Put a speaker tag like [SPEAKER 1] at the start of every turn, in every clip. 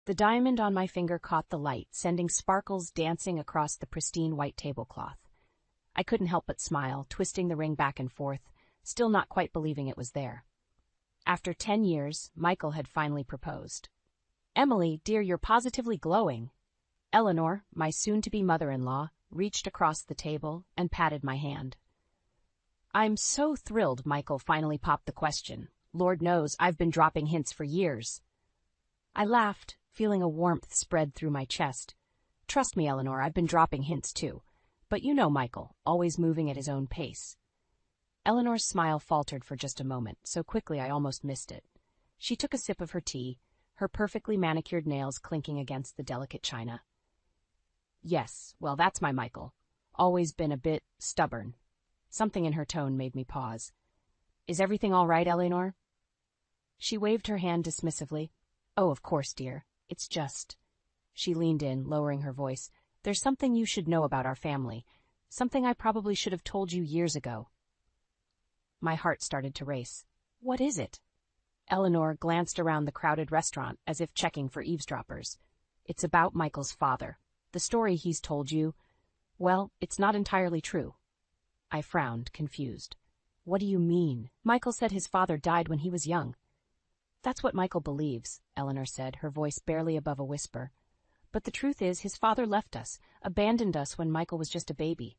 [SPEAKER 1] The diamond on my finger caught the light, sending sparkles dancing across the pristine white tablecloth. I couldn't help but smile, twisting the ring back and forth, still not quite believing it was there. After 10 years, Michael had finally proposed. "Emily, dear, you're positively glowing." Eleanor, my soon-to-be mother-in-law, reached across the table and patted my hand. "I'm so thrilled," Michael finally popped the question. "Lord knows, I've been dropping hints for years." I laughed, feeling a warmth spread through my chest. "Trust me, Eleanor, I've been dropping hints too. But you know Michael, always moving at his own pace." Eleanor's smile faltered for just a moment, so quickly I almost missed it. She took a sip of her tea, her perfectly manicured nails clinking against the delicate china. "Yes, well, that's my Michael. Always been a bit stubborn." Something in her tone made me pause. "Is everything all right, Eleanor?" She waved her hand dismissively. "Oh, of course, dear. It's just—" She leaned in, lowering her voice. "There's something you should know about our family. Something I probably should have told you years ago." My heart started to race. "What is it?" Eleanor glanced around the crowded restaurant as if checking for eavesdroppers. "It's about Michael's father. The story he's told you, well, it's not entirely true." I frowned, confused. "What do you mean?" "Michael said his father died when he was young." "That's what Michael believes," Eleanor said, her voice barely above a whisper. "But the truth is, his father left us, abandoned us when Michael was just a baby."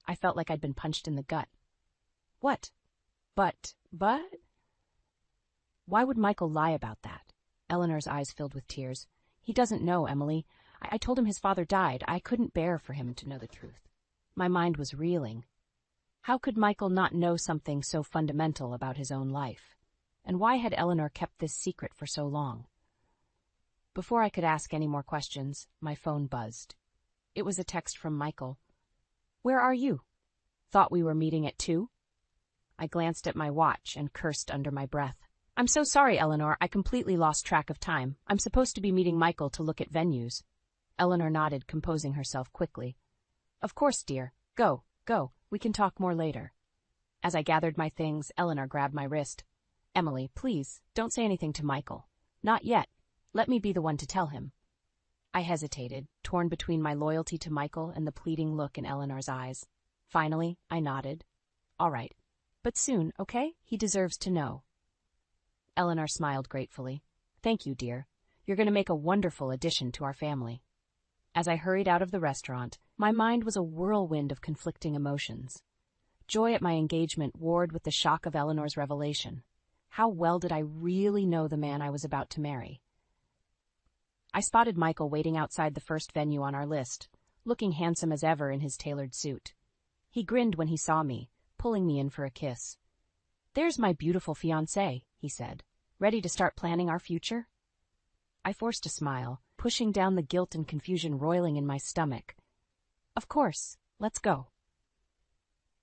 [SPEAKER 1] I felt like I'd been punched in the gut. "What? But... Why would Michael lie about that?" Eleanor's eyes filled with tears. "He doesn't know, Emily. I told him his father died. I couldn't bear for him to know the truth." My mind was reeling. How could Michael not know something so fundamental about his own life? And why had Eleanor kept this secret for so long? Before I could ask any more questions, my phone buzzed. It was a text from Michael. "Where are you? Thought we were meeting at 2?" I glanced at my watch and cursed under my breath. "I'm so sorry, Eleanor. I completely lost track of time. I'm supposed to be meeting Michael to look at venues." Eleanor nodded, composing herself quickly. "Of course, dear. Go. We can talk more later." As I gathered my things, Eleanor grabbed my wrist. "Emily, please, don't say anything to Michael. Not yet. Let me be the one to tell him." I hesitated, torn between my loyalty to Michael and the pleading look in Eleanor's eyes. Finally, I nodded. "All right. But soon, okay? He deserves to know." Eleanor smiled gratefully. "Thank you, dear. You're going to make a wonderful addition to our family." As I hurried out of the restaurant, my mind was a whirlwind of conflicting emotions. Joy at my engagement warred with the shock of Eleanor's revelation. How well did I really know the man I was about to marry? I spotted Michael waiting outside the first venue on our list, looking handsome as ever in his tailored suit. He grinned when he saw me, pulling me in for a kiss. "There's my beautiful fiancé," he said. "Ready to start planning our future?" I forced a smile, pushing down the guilt and confusion roiling in my stomach. "Of course, let's go."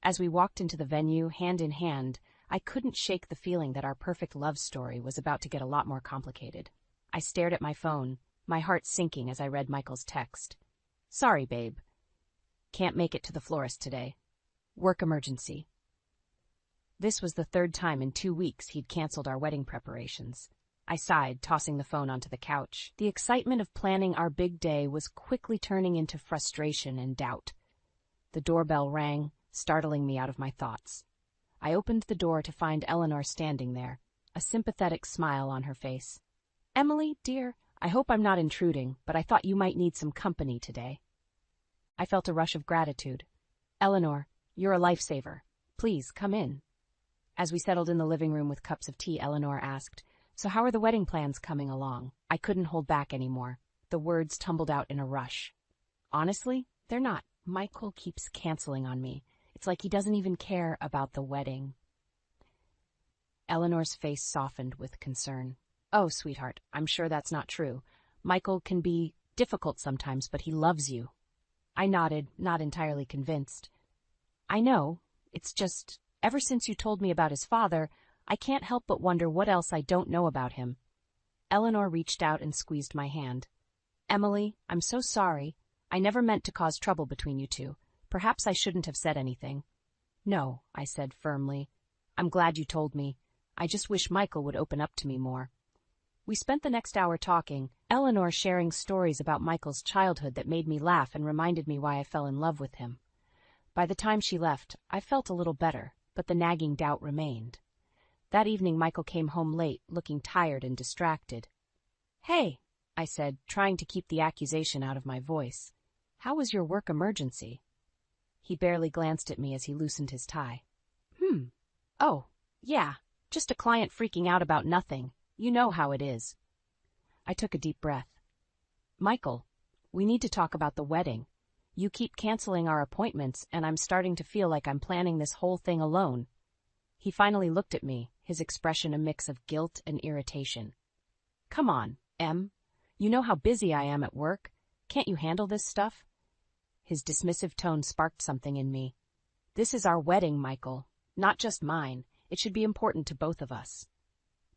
[SPEAKER 1] As we walked into the venue, hand in hand, I couldn't shake the feeling that our perfect love story was about to get a lot more complicated. I stared at my phone, my heart sinking as I read Michael's text. "Sorry, babe. Can't make it to the florist today. Work emergency." This was the 3rd time in 2 weeks he'd canceled our wedding preparations. I sighed, tossing the phone onto the couch. The excitement of planning our big day was quickly turning into frustration and doubt. The doorbell rang, startling me out of my thoughts. I opened the door to find Eleanor standing there, a sympathetic smile on her face. "Emily, dear, I hope I'm not intruding, but I thought you might need some company today." I felt a rush of gratitude. "Eleanor, you're a lifesaver. Please, come in." As we settled in the living room with cups of tea, Eleanor asked, "So how are the wedding plans coming along?" I couldn't hold back anymore. The words tumbled out in a rush. "Honestly, they're not. Michael keeps canceling on me. It's like he doesn't even care about the wedding." Eleanor's face softened with concern. "Oh, sweetheart, I'm sure that's not true. Michael can be difficult sometimes, but he loves you." I nodded, not entirely convinced. "I know. It's just, ever since you told me about his father, I can't help but wonder what else I don't know about him." Eleanor reached out and squeezed my hand. "Emily, I'm so sorry. I never meant to cause trouble between you two. Perhaps I shouldn't have said anything." "No," I said firmly. "I'm glad you told me. I just wish Michael would open up to me more." We spent the next hour talking, Eleanor sharing stories about Michael's childhood that made me laugh and reminded me why I fell in love with him. By the time she left, I felt a little better, but the nagging doubt remained. That evening Michael came home late, looking tired and distracted. "Hey," I said, trying to keep the accusation out of my voice. "How was your work emergency?" He barely glanced at me as he loosened his tie. Oh, yeah, just a client freaking out about nothing. You know how it is." I took a deep breath. "Michael, we need to talk about the wedding. You keep canceling our appointments, and I'm starting to feel like I'm planning this whole thing alone." He finally looked at me, his expression a mix of guilt and irritation. "Come on, Em. You know how busy I am at work. Can't you handle this stuff?" His dismissive tone sparked something in me. "This is our wedding, Michael. Not just mine. It should be important to both of us."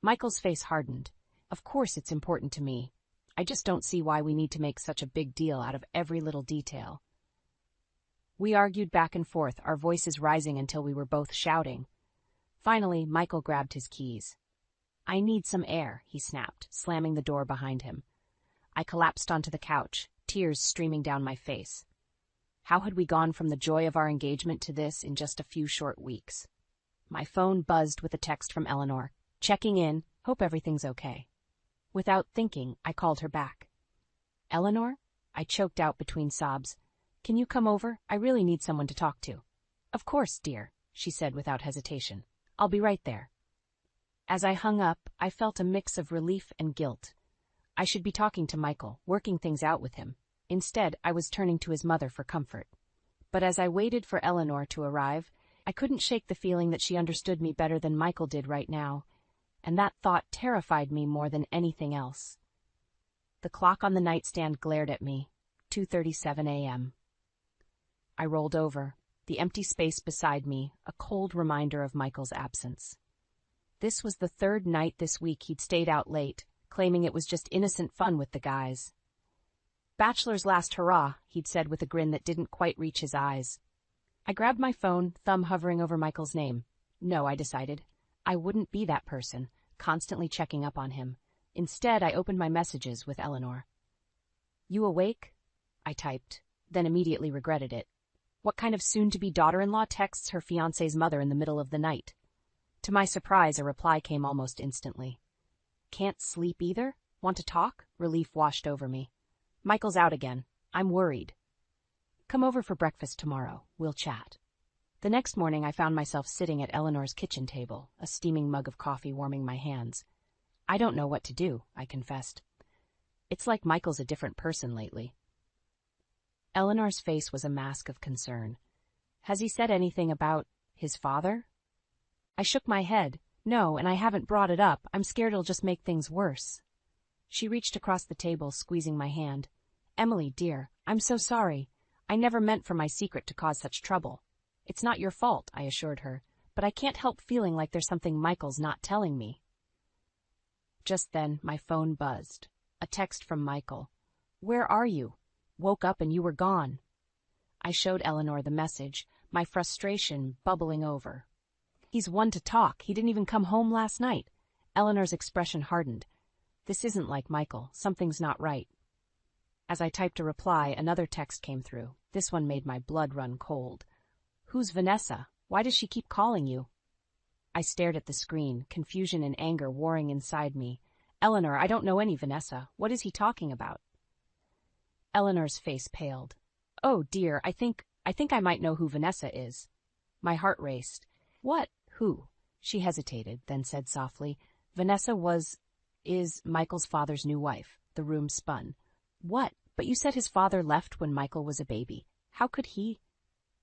[SPEAKER 1] Michael's face hardened. "Of course it's important to me. I just don't see why we need to make such a big deal out of every little detail." We argued back and forth, our voices rising until we were both shouting. Finally, Michael grabbed his keys. "I need some air," he snapped, slamming the door behind him. I collapsed onto the couch, tears streaming down my face. How had we gone from the joy of our engagement to this in just a few short weeks? My phone buzzed with a text from Eleanor. "Checking in. Hope everything's okay." Without thinking, I called her back. "Eleanor?" I choked out between sobs. "Can you come over? I really need someone to talk to." "Of course, dear," she said without hesitation. "I'll be right there." As I hung up, I felt a mix of relief and guilt. I should be talking to Michael, working things out with him. Instead, I was turning to his mother for comfort. But as I waited for Eleanor to arrive, I couldn't shake the feeling that she understood me better than Michael did right now, and that thought terrified me more than anything else. The clock on the nightstand glared at me, 2:37 a.m. I rolled over, the empty space beside me, a cold reminder of Michael's absence. This was the third night this week he'd stayed out late, claiming it was just innocent fun with the guys. "Bachelor's last hurrah," he'd said with a grin that didn't quite reach his eyes. I grabbed my phone, thumb hovering over Michael's name. No, I decided. I wouldn't be that person, constantly checking up on him. Instead, I opened my messages with Eleanor. "You awake?" I typed, then immediately regretted it. What kind of soon-to-be daughter-in-law texts her fiancé's mother in the middle of the night? To my surprise, a reply came almost instantly. "Can't sleep either? Want to talk?" Relief washed over me. "Michael's out again. I'm worried." "Come over for breakfast tomorrow. We'll chat." The next morning I found myself sitting at Eleanor's kitchen table, a steaming mug of coffee warming my hands. "I don't know what to do," I confessed. "It's like Michael's a different person lately." Eleanor's face was a mask of concern. "Has he said anything about his father?" I shook my head. "No, and I haven't brought it up. I'm scared it'll just make things worse." She reached across the table, squeezing my hand. "Emily, dear, I'm so sorry. I never meant for my secret to cause such trouble. It's not your fault," I assured her, "but I can't help feeling like there's something Michael's not telling me." Just then, my phone buzzed. A text from Michael. "Where are you? Woke up and you were gone." I showed Eleanor the message, my frustration bubbling over. "He's one to talk. He didn't even come home last night." Eleanor's expression hardened. "This isn't like Michael. Something's not right." As I typed a reply, another text came through. This one made my blood run cold. "Who's Vanessa? Why does she keep calling you?" I stared at the screen, confusion and anger warring inside me. "Eleanor, I don't know any Vanessa. What is he talking about?" Eleanor's face paled. "Oh, dear, I think I might know who Vanessa is." My heart raced. "What? Who?" She hesitated, then said softly, "Vanessa is Michael's father's new wife." The room spun. "What? But you said his father left when Michael was a baby. How could he?"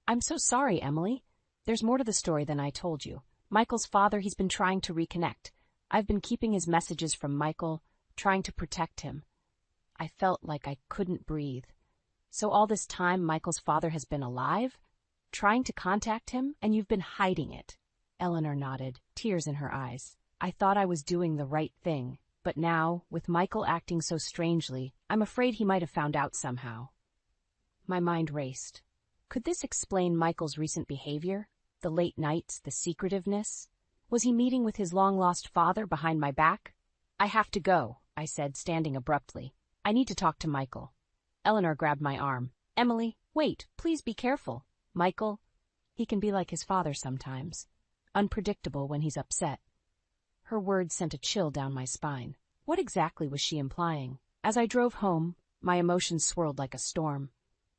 [SPEAKER 1] "I'm so sorry, Emily. There's more to the story than I told you. Michael's father, he's been trying to reconnect. I've been keeping his messages from Michael, trying to protect him." I felt like I couldn't breathe. "So all this time Michael's father has been alive? Trying to contact him, and you've been hiding it?" Eleanor nodded, tears in her eyes. "I thought I was doing the right thing, but now, with Michael acting so strangely, I'm afraid he might have found out somehow." My mind raced. Could this explain Michael's recent behavior? The late nights, the secretiveness? Was he meeting with his long-lost father behind my back? "I have to go," I said, standing abruptly. I need to talk to Michael. Eleanor grabbed my arm. Emily, wait, please be careful. Michael, he can be like his father sometimes. Unpredictable when he's upset. Her words sent a chill down my spine. What exactly was she implying? As I drove home, my emotions swirled like a storm.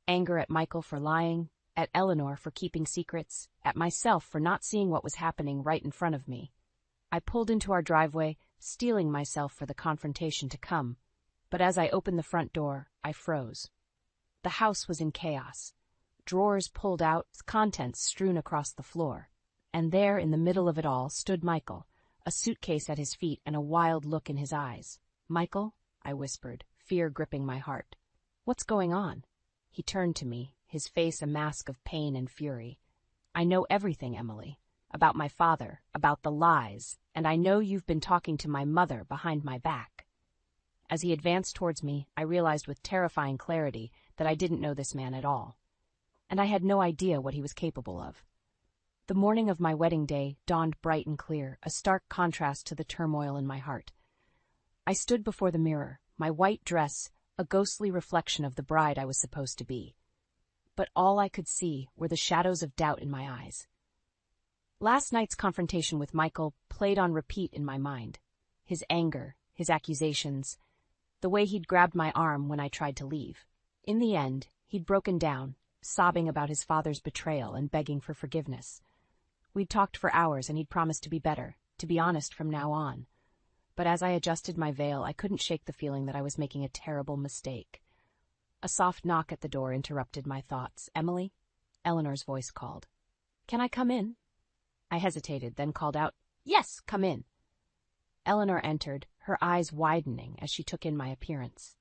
[SPEAKER 1] Anger at Michael for lying, at Eleanor for keeping secrets, at myself for not seeing what was happening right in front of me. I pulled into our driveway, steeling myself for the confrontation to come. But as I opened the front door, I froze. The house was in chaos. Drawers pulled out, contents strewn across the floor. And there, in the middle of it all, stood Michael, a suitcase at his feet and a wild look in his eyes. Michael, I whispered, fear gripping my heart. What's going on? He turned to me, his face a mask of pain and fury. I know everything, Emily. About my father, about the lies, and I know you've been talking to my mother behind my back. As he advanced towards me, I realized with terrifying clarity that I didn't know this man at all. And I had no idea what he was capable of. The morning of my wedding day dawned bright and clear, a stark contrast to the turmoil in my heart. I stood before the mirror, my white dress, a ghostly reflection of the bride I was supposed to be. But all I could see were the shadows of doubt in my eyes. Last night's confrontation with Michael played on repeat in my mind. His anger, his accusations, the way he'd grabbed my arm when I tried to leave. In the end, he'd broken down, sobbing about his father's betrayal and begging for forgiveness. We'd talked for hours and he'd promised to be better, to be honest from now on. But as I adjusted my veil, I couldn't shake the feeling that I was making a terrible mistake. A soft knock at the door interrupted my thoughts. Emily? Eleanor's voice called. Can I come in? I hesitated, then called out, Yes, come in. Eleanor entered, her eyes widening as she took in my appearance.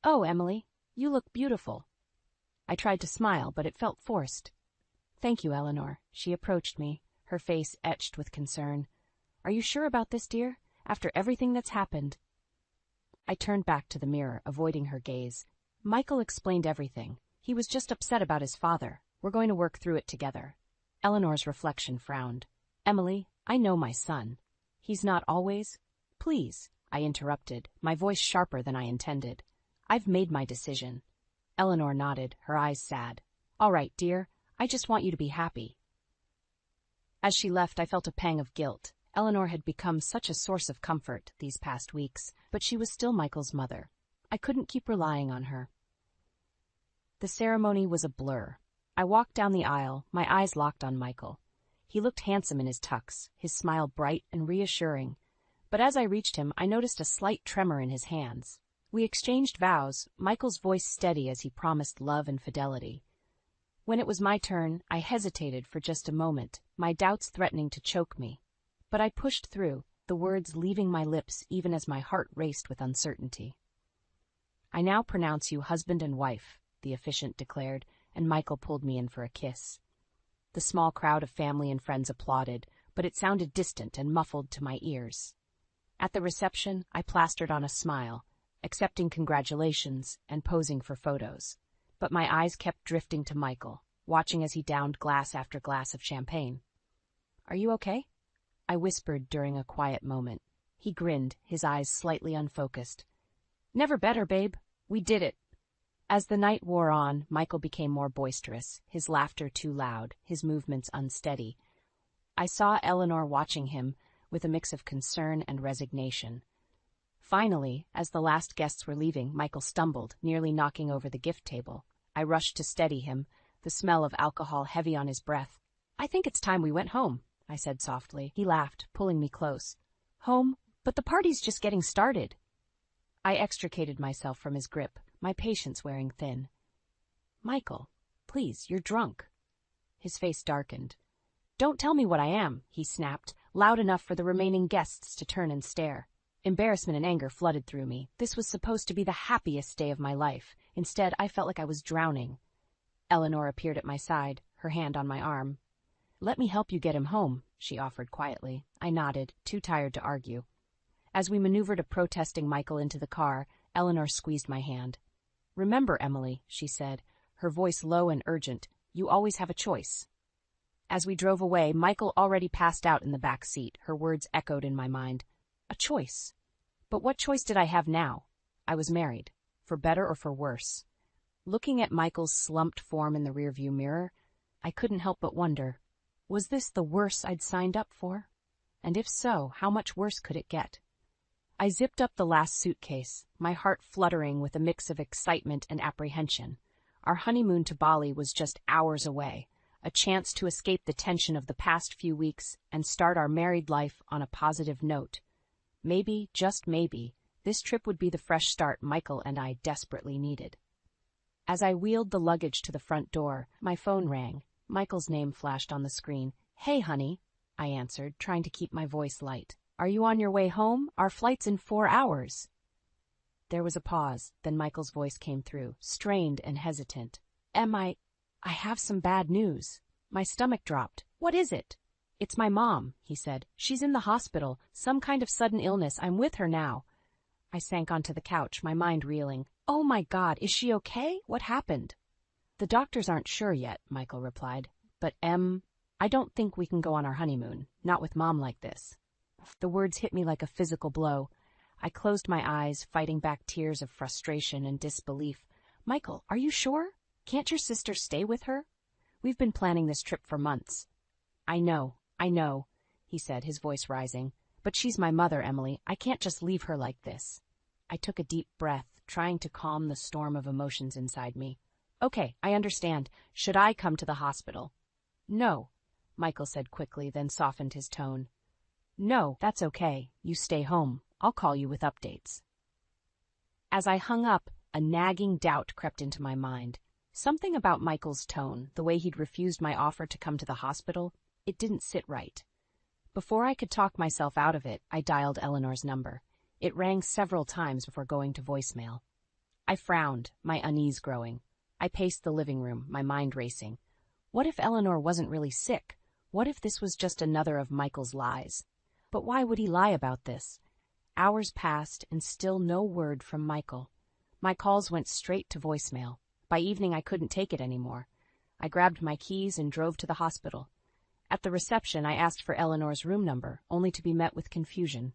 [SPEAKER 1] Oh, Emily, you look beautiful. I tried to smile, but it felt forced. Thank you, Eleanor. She approached me, her face etched with concern. Are you sure about this, dear? After everything that's happened? I turned back to the mirror, avoiding her gaze. Michael explained everything. He was just upset about his father. We're going to work through it together. Eleanor's reflection frowned. Emily, I know my son. He's not always... Please, I interrupted, my voice sharper than I intended. I've made my decision. Eleanor nodded, her eyes sad. All right, dear, I just want you to be happy. As she left, I felt a pang of guilt. Eleanor had become such a source of comfort these past weeks, but she was still Michael's mother. I couldn't keep relying on her. The ceremony was a blur. I walked down the aisle, my eyes locked on Michael. He looked handsome in his tux, his smile bright and reassuring. But as I reached him, I noticed a slight tremor in his hands. We exchanged vows, Michael's voice steady as he promised love and fidelity. When it was my turn, I hesitated for just a moment, my doubts threatening to choke me. But I pushed through, the words leaving my lips even as my heart raced with uncertainty. I now pronounce you husband and wife, the officiant declared, and Michael pulled me in for a kiss. The small crowd of family and friends applauded, but it sounded distant and muffled to my ears. At the reception, I plastered on a smile, accepting congratulations and posing for photos. But my eyes kept drifting to Michael, watching as he downed glass after glass of champagne. Are you okay? I whispered during a quiet moment. He grinned, his eyes slightly unfocused. Never better, babe. We did it. As the night wore on, Michael became more boisterous, his laughter too loud, his movements unsteady. I saw Eleanor watching him with a mix of concern and resignation. Finally, as the last guests were leaving, Michael stumbled, nearly knocking over the gift table. I rushed to steady him, the smell of alcohol heavy on his breath. I think it's time we went home, I said softly. He laughed, pulling me close. Home? But the party's just getting started. I extricated myself from his grip, my patience wearing thin. Michael, please, you're drunk. His face darkened. Don't tell me what I am, he snapped, loud enough for the remaining guests to turn and stare. Embarrassment and anger flooded through me. This was supposed to be the happiest day of my life. Instead, I felt like I was drowning. Eleanor appeared at my side, her hand on my arm. Let me help you get him home, she offered quietly. I nodded, too tired to argue. As we maneuvered a protesting Michael into the car, Eleanor squeezed my hand. Remember, Emily, she said, her voice low and urgent, you always have a choice. As we drove away, Michael already passed out in the back seat, her words echoed in my mind. A choice. But what choice did I have now? I was married, for better or for worse. Looking at Michael's slumped form in the rearview mirror, I couldn't help but wonder, was this the worse I'd signed up for? And if so, how much worse could it get? I zipped up the last suitcase, my heart fluttering with a mix of excitement and apprehension. Our honeymoon to Bali was just hours away, a chance to escape the tension of the past few weeks and start our married life on a positive note. Maybe, just maybe, this trip would be the fresh start Michael and I desperately needed. As I wheeled the luggage to the front door, my phone rang. Michael's name flashed on the screen. "Hey, honey," I answered, trying to keep my voice light. "Are you on your way home? Our flight's in 4 hours." There was a pause, then Michael's voice came through, strained and hesitant. I have some bad news." My stomach dropped. "What is it?" "It's my mom," he said. "She's in the hospital, some kind of sudden illness. I'm with her now." I sank onto the couch, my mind reeling. "Oh my God, is she okay? What happened?" "The doctors aren't sure yet," Michael replied. "But I don't think we can go on our honeymoon, not with Mom like this." The words hit me like a physical blow. I closed my eyes, fighting back tears of frustration and disbelief. "Michael, are you sure? Can't your sister stay with her? We've been planning this trip for months." I know, he said, his voice rising. "But she's my mother, Emily. I can't just leave her like this." I took a deep breath, trying to calm the storm of emotions inside me. "Okay, I understand. Should I come to the hospital?" "No," Michael said quickly, then softened his tone. "No, that's okay. You stay home. I'll call you with updates." As I hung up, a nagging doubt crept into my mind. Something about Michael's tone, the way he'd refused my offer to come to the hospital, it didn't sit right. Before I could talk myself out of it, I dialed Eleanor's number. It rang several times before going to voicemail. I frowned, my unease growing. I paced the living room, my mind racing. What if Eleanor wasn't really sick? What if this was just another of Michael's lies? But why would he lie about this? Hours passed, and still no word from Michael. My calls went straight to voicemail. By evening, I couldn't take it anymore. I grabbed my keys and drove to the hospital. At the reception, I asked for Eleanor's room number, only to be met with confusion.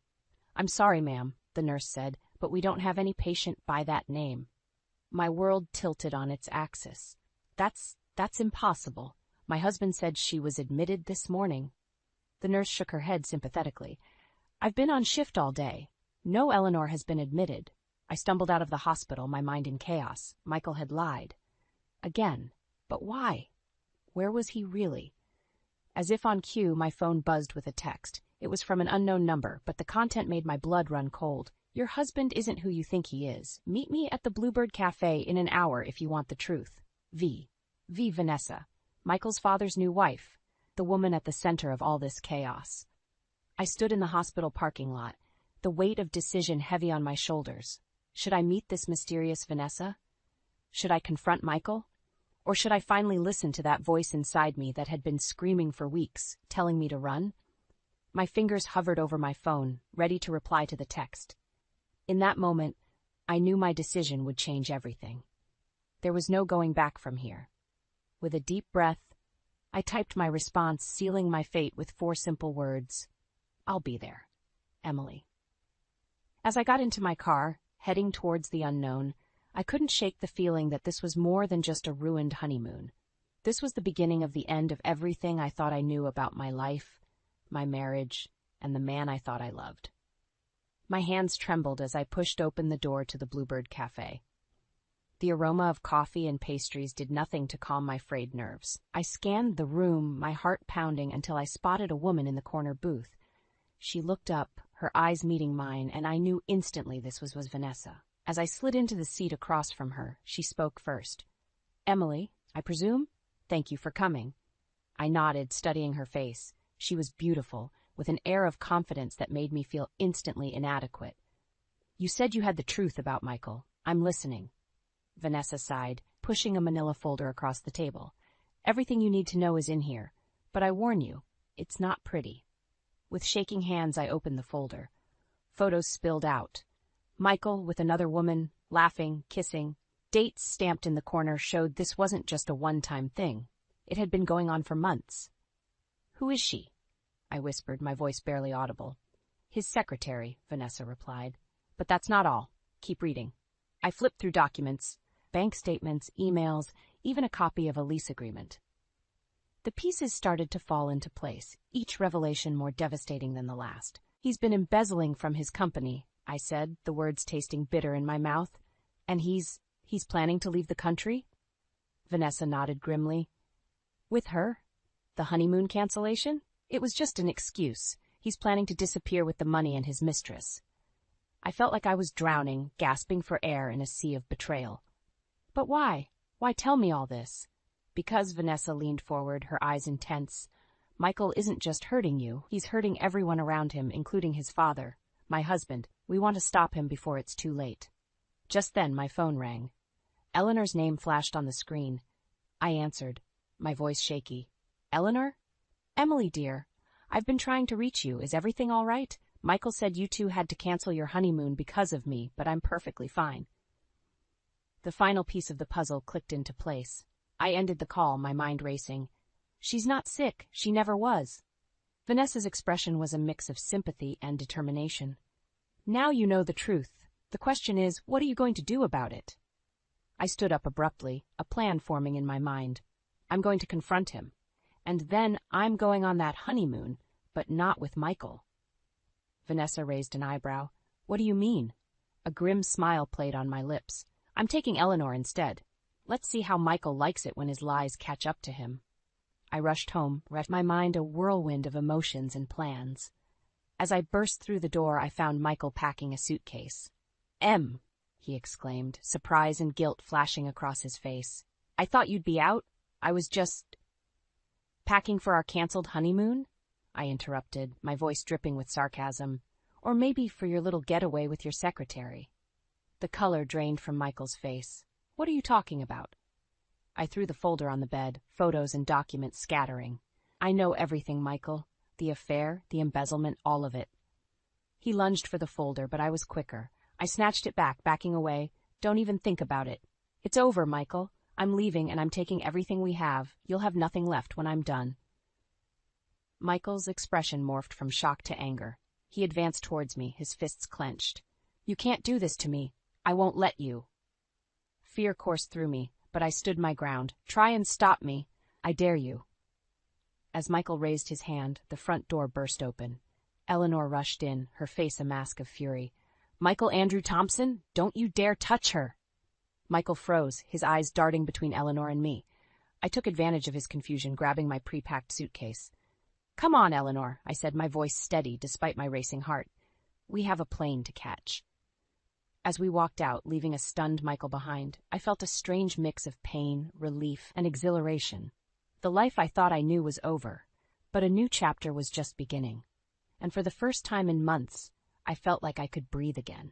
[SPEAKER 1] "I'm sorry, ma'am," the nurse said, "but we don't have any patient by that name." My world tilted on its axis. That's impossible. My husband said she was admitted this morning." The nurse shook her head sympathetically. "I've been on shift all day. No, Eleanor has been admitted." I stumbled out of the hospital, my mind in chaos. Michael had lied. Again. But why? Where was he really? As if on cue, my phone buzzed with a text. It was from an unknown number, but the content made my blood run cold. "Your husband isn't who you think he is. Meet me at the Bluebird Cafe in an hour if you want the truth. V. Vanessa, Michael's father's new wife, the woman at the center of all this chaos." I stood in the hospital parking lot, the weight of decision heavy on my shoulders. Should I meet this mysterious Vanessa? Should I confront Michael? Or should I finally listen to that voice inside me that had been screaming for weeks, telling me to run? My fingers hovered over my phone, ready to reply to the text. In that moment, I knew my decision would change everything. There was no going back from here. With a deep breath, I typed my response, sealing my fate with 4 simple words. "I'll be there. Emily." As I got into my car, heading towards the unknown, I couldn't shake the feeling that this was more than just a ruined honeymoon. This was the beginning of the end of everything I thought I knew about my life, my marriage, and the man I thought I loved. My hands trembled as I pushed open the door to the Bluebird Cafe. The aroma of coffee and pastries did nothing to calm my frayed nerves. I scanned the room, my heart pounding, until I spotted a woman in the corner booth. She looked up, her eyes meeting mine, and I knew instantly this was Vanessa. As I slid into the seat across from her, she spoke first. "Emily, I presume? Thank you for coming." I nodded, studying her face. She was beautiful, with an air of confidence that made me feel instantly inadequate. "You said you had the truth about Michael. I'm listening." Vanessa sighed, pushing a manila folder across the table. "Everything you need to know is in here, but I warn you, it's not pretty." With shaking hands, I opened the folder. Photos spilled out. Michael with another woman, laughing, kissing. Dates stamped in the corner showed this wasn't just a one-time thing. It had been going on for months. "Who is she?" I whispered, my voice barely audible. "His secretary," Vanessa replied. "But that's not all. Keep reading." I flipped through documents, bank statements, emails, even a copy of a lease agreement. The pieces started to fall into place, each revelation more devastating than the last. He's been embezzling from his company, I said, the words tasting bitter in my mouth. And he's planning to leave the country? Vanessa nodded grimly. With her? The honeymoon cancellation? It was just an excuse. He's planning to disappear with the money and his mistress. I felt like I was drowning, gasping for air in a sea of betrayal. But why? Why tell me all this? Because, Vanessa leaned forward, her eyes intense. Michael isn't just hurting you, he's hurting everyone around him, including his father, my husband. We want to stop him before it's too late. Just then, my phone rang. Eleanor's name flashed on the screen. I answered, my voice shaky. Eleanor? Emily, dear. I've been trying to reach you. Is everything all right? Michael said you two had to cancel your honeymoon because of me, but I'm perfectly fine. The final piece of the puzzle clicked into place. I ended the call, my mind racing. She's not sick. She never was. Vanessa's expression was a mix of sympathy and determination. Now you know the truth. The question is, what are you going to do about it? I stood up abruptly, a plan forming in my mind. I'm going to confront him. And then I'm going on that honeymoon, but not with Michael. Vanessa raised an eyebrow. What do you mean? A grim smile played on my lips. I'm taking Eleanor instead. Let's see how Michael likes it when his lies catch up to him. I rushed home, my mind a whirlwind of emotions and plans. As I burst through the door, I found Michael packing a suitcase. Em, he exclaimed, surprise and guilt flashing across his face. I thought you'd be out. I was just... Packing for our canceled honeymoon? I interrupted, my voice dripping with sarcasm. Or maybe for your little getaway with your secretary. The color drained from Michael's face. What are you talking about? I threw the folder on the bed, photos and documents scattering. I know everything, Michael. The affair, the embezzlement, all of it. He lunged for the folder, but I was quicker. I snatched it back, backing away. Don't even think about it. It's over, Michael. I'm leaving and I'm taking everything we have. You'll have nothing left when I'm done. Michael's expression morphed from shock to anger. He advanced towards me, his fists clenched. You can't do this to me. I won't let you. Fear coursed through me, but I stood my ground. Try and stop me. I dare you. As Michael raised his hand, the front door burst open. Eleanor rushed in, her face a mask of fury. Michael Andrew Thompson, don't you dare touch her. Michael froze, his eyes darting between Eleanor and me. I took advantage of his confusion, grabbing my pre-packed suitcase. Come on, Eleanor, I said, my voice steady despite my racing heart. We have a plane to catch. As we walked out, leaving a stunned Michael behind, I felt a strange mix of pain, relief, and exhilaration. The life I thought I knew was over, but a new chapter was just beginning. And for the first time in months, I felt like I could breathe again.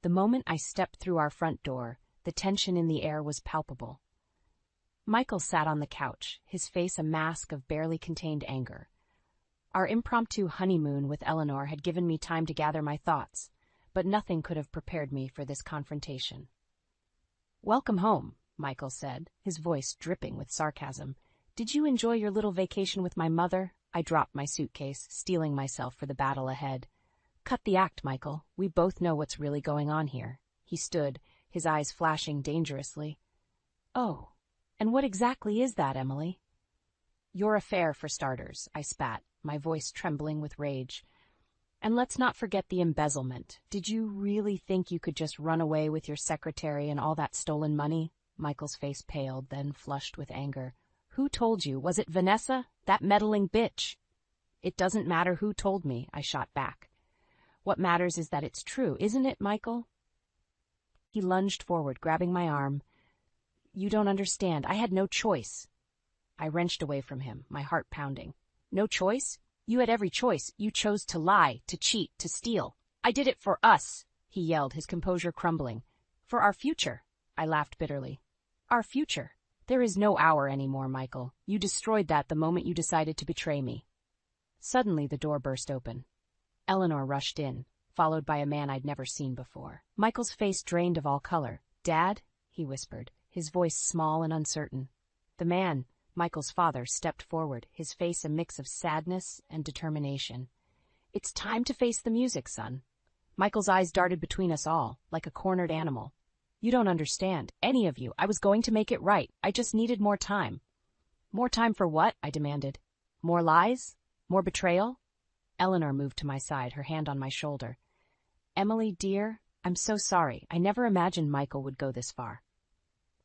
[SPEAKER 1] The moment I stepped through our front door, the tension in the air was palpable. Michael sat on the couch, his face a mask of barely contained anger. Our impromptu honeymoon with Eleanor had given me time to gather my thoughts, but nothing could have prepared me for this confrontation. Welcome home, Michael said, his voice dripping with sarcasm. Did you enjoy your little vacation with my mother? I dropped my suitcase, steeling myself for the battle ahead. Cut the act, Michael. We both know what's really going on here. He stood, his eyes flashing dangerously. Oh, and what exactly is that, Emily? Your affair, for starters, I spat, my voice trembling with rage. And let's not forget the embezzlement. Did you really think you could just run away with your secretary and all that stolen money? Michael's face paled, then flushed with anger. Who told you? Was it Vanessa? That meddling bitch? It doesn't matter who told me, I shot back. What matters is that it's true, isn't it, Michael? He lunged forward, grabbing my arm. You don't understand. I had no choice. I wrenched away from him, my heart pounding. No choice? You had every choice. You chose to lie, to cheat, to steal. I did it for us, he yelled, his composure crumbling. For our future, I laughed bitterly. Our future. There is no our anymore, Michael. You destroyed that the moment you decided to betray me. Suddenly the door burst open. Eleanor rushed in, followed by a man I'd never seen before. Michael's face drained of all color. Dad? He whispered, his voice small and uncertain. The man, Michael's father, stepped forward, his face a mix of sadness and determination. It's time to face the music, son. Michael's eyes darted between us all, like a cornered animal. You don't understand, any of you. I was going to make it right. I just needed more time. More time for what? I demanded. More lies? More betrayal? Eleanor moved to my side, her hand on my shoulder. Emily, dear, I'm so sorry. I never imagined Michael would go this far.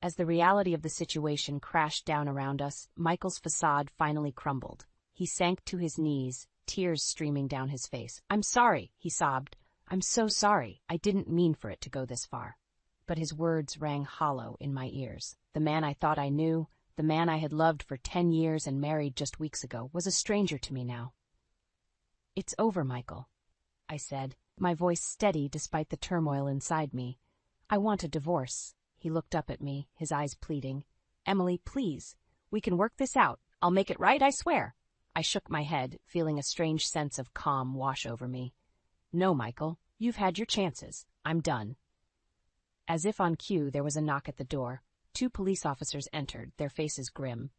[SPEAKER 1] As the reality of the situation crashed down around us, Michael's facade finally crumbled. He sank to his knees, tears streaming down his face. I'm sorry, he sobbed. I'm so sorry. I didn't mean for it to go this far. But his words rang hollow in my ears. The man I thought I knew, the man I had loved for 10 years and married just weeks ago, was a stranger to me now. It's over, Michael, I said, my voice steady despite the turmoil inside me. I want a divorce. He looked up at me, his eyes pleading. Emily, please. We can work this out. I'll make it right, I swear. I shook my head, feeling a strange sense of calm wash over me. No, Michael, you've had your chances. I'm done. As if on cue, there was a knock at the door. 2 police officers entered, their faces grim.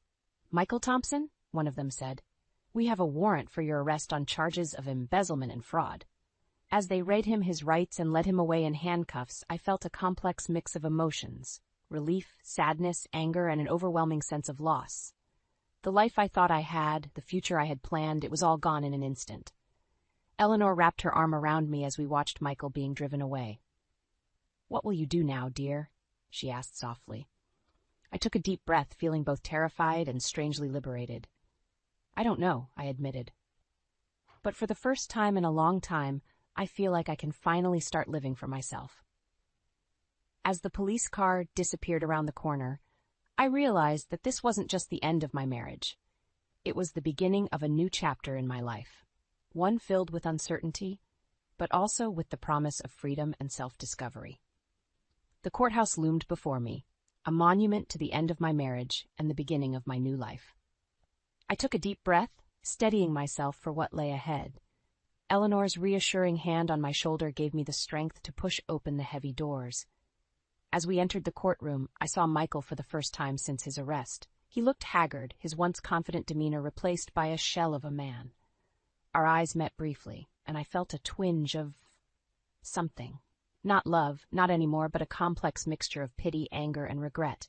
[SPEAKER 1] Michael Thompson? One of them said. We have a warrant for your arrest on charges of embezzlement and fraud. As they read him his rights and led him away in handcuffs, I felt a complex mix of emotions. Relief, sadness, anger, and an overwhelming sense of loss. The life I thought I had, the future I had planned, it was all gone in an instant. Eleanor wrapped her arm around me as we watched Michael being driven away. What will you do now, dear? She asked softly. I took a deep breath, feeling both terrified and strangely liberated. I don't know, I admitted. But for the first time in a long time, I feel like I can finally start living for myself. As the police car disappeared around the corner, I realized that this wasn't just the end of my marriage. It was the beginning of a new chapter in my life, one filled with uncertainty, but also with the promise of freedom and self-discovery. The courthouse loomed before me, a monument to the end of my marriage and the beginning of my new life. I took a deep breath, steadying myself for what lay ahead. Eleanor's reassuring hand on my shoulder gave me the strength to push open the heavy doors. As we entered the courtroom, I saw Michael for the first time since his arrest. He looked haggard, his once confident demeanor replaced by a shell of a man. Our eyes met briefly, and I felt a twinge of something. Not love, not anymore, but a complex mixture of pity, anger, and regret.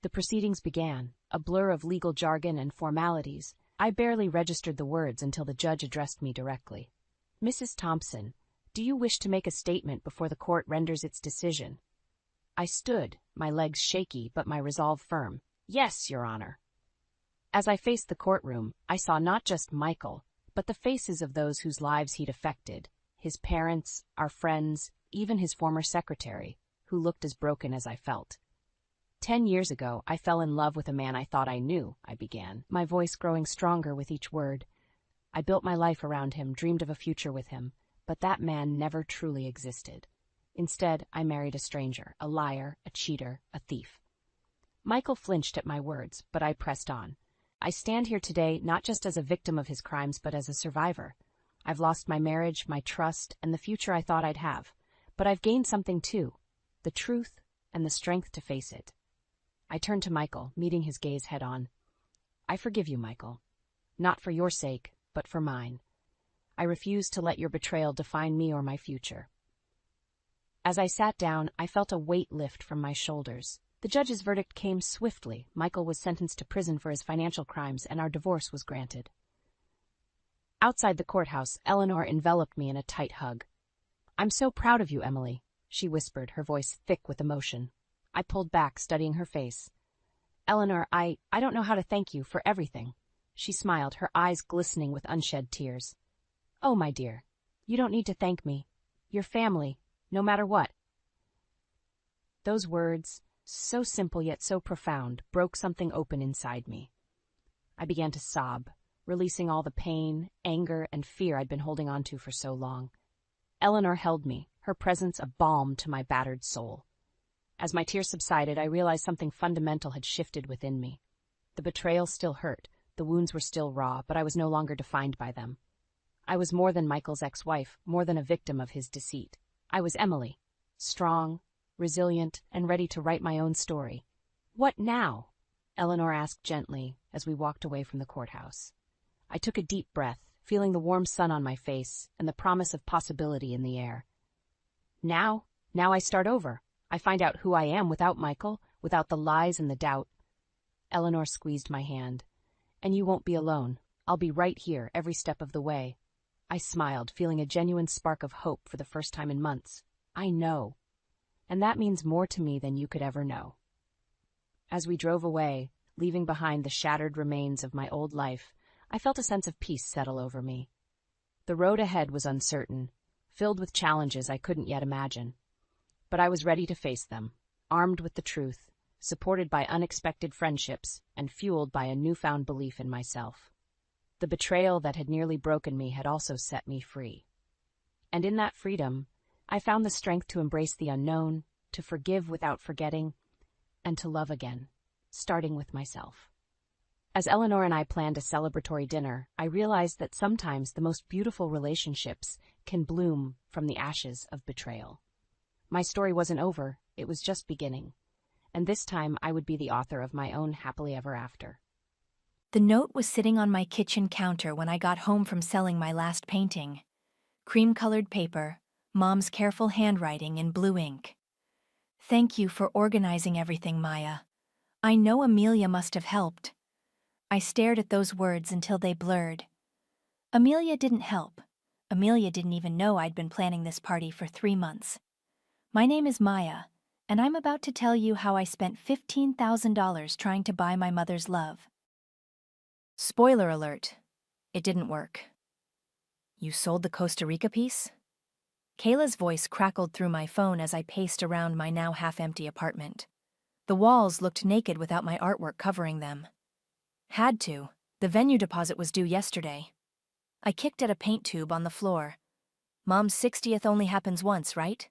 [SPEAKER 1] The proceedings began, a blur of legal jargon and formalities. I barely registered the words until the judge addressed me directly. Mrs. Thompson, do you wish to make a statement before the court renders its decision? I stood, my legs shaky but my resolve firm. Yes, Your Honor. As I faced the courtroom, I saw not just Michael, but the faces of those whose lives he'd affected, his parents, our friends, even his former secretary, who looked as broken as I felt. 10 years ago, I fell in love with a man I thought I knew, I began, my voice growing stronger with each word. I built my life around him, dreamed of a future with him, but that man never truly existed. Instead, I married a stranger, a liar, a cheater, a thief. Michael flinched at my words, but I pressed on. I stand here today not just as a victim of his crimes, but as a survivor. I've lost my marriage, my trust, and the future I thought I'd have. But I've gained something too, the truth and the strength to face it. I turned to Michael, meeting his gaze head-on. I forgive you, Michael. Not for your sake, but for mine. I refuse to let your betrayal define me or my future. As I sat down, I felt a weight lift from my shoulders. The judge's verdict came swiftly. Michael was sentenced to prison for his financial crimes, and our divorce was granted. Outside the courthouse, Eleanor enveloped me in a tight hug. I'm so proud of you, Emily, she whispered, her voice thick with emotion. I pulled back, studying her face. Eleanor, I don't know how to thank you for everything. She smiled, her eyes glistening with unshed tears. Oh, my dear, you don't need to thank me. Your family, no matter what. Those words, so simple yet so profound, broke something open inside me. I began to sob, releasing all the pain, anger, and fear I'd been holding on to for so long. Eleanor held me, her presence a balm to my battered soul. As my tears subsided, I realized something fundamental had shifted within me. The betrayal still hurt, the wounds were still raw, but I was no longer defined by them. I was more than Michael's ex-wife, more than a victim of his deceit. I was Emily, strong, resilient, and ready to write my own story. What now? Eleanor asked gently as we walked away from the courthouse. I took a deep breath, feeling the warm sun on my face and the promise of possibility in the air. Now I start over. I find out who I am without Michael, without the lies and the doubt. Eleanor squeezed my hand. And you won't be alone. I'll be right here every step of the way. I smiled, feeling a genuine spark of hope for the first time in months. I know. And that means more to me than you could ever know. As we drove away, leaving behind the shattered remains of my old life, I felt a sense of peace settle over me. The road ahead was uncertain, filled with challenges I couldn't yet imagine. But I was ready to face them, armed with the truth, supported by unexpected friendships, and fueled by a newfound belief in myself. The betrayal that had nearly broken me had also set me free. And in that freedom, I found the strength to embrace the unknown, to forgive without forgetting, and to love again, starting with myself. As Eleanor and I planned a celebratory dinner, I realized that sometimes the most beautiful relationships can bloom from the ashes of betrayal. My story wasn't over, it was just beginning. And this time I would be the author of my own happily ever after.
[SPEAKER 2] The note was sitting on my kitchen counter when I got home from selling my last painting. Cream-colored paper, Mom's careful handwriting in blue ink. Thank you for organizing everything, Maya. I know Amelia must have helped. I stared at those words until they blurred. Amelia didn't help. Amelia didn't even know I'd been planning this party for 3 months. My name is Maya, and I'm about to tell you how I spent $15,000 trying to buy my mother's love. Spoiler alert, it didn't work. You sold the Costa Rica piece? Kayla's voice crackled through my phone as I paced around my now half-empty apartment. The walls looked naked without my artwork covering them. Had to. The venue deposit was due yesterday. I kicked at a paint tube on the floor. Mom's 60th only happens once, right?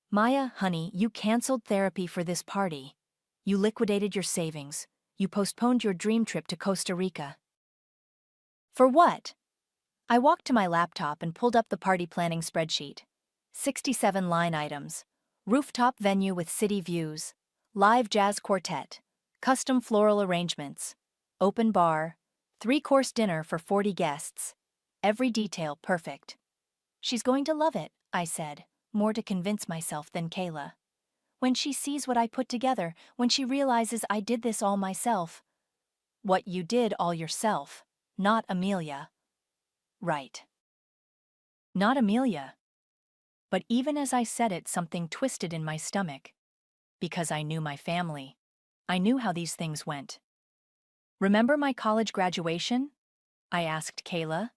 [SPEAKER 2] Maya, honey, you canceled therapy for this party. You liquidated your savings. You postponed your dream trip to Costa Rica. For what? I walked to my laptop and pulled up the party planning spreadsheet. 67 line items. Rooftop venue with city views. Live jazz quartet. Custom floral arrangements. Open bar. 3-course dinner for 40 guests. Every detail perfect. She's going to love it, I said, more to convince myself than Kayla. When she sees what I put together, when she realizes I did this all myself. What you did all yourself, not Amelia. Right. Not Amelia. But even as I said it, something twisted in my stomach. Because I knew my family. I knew how these things went. Remember my college graduation? I asked Kayla.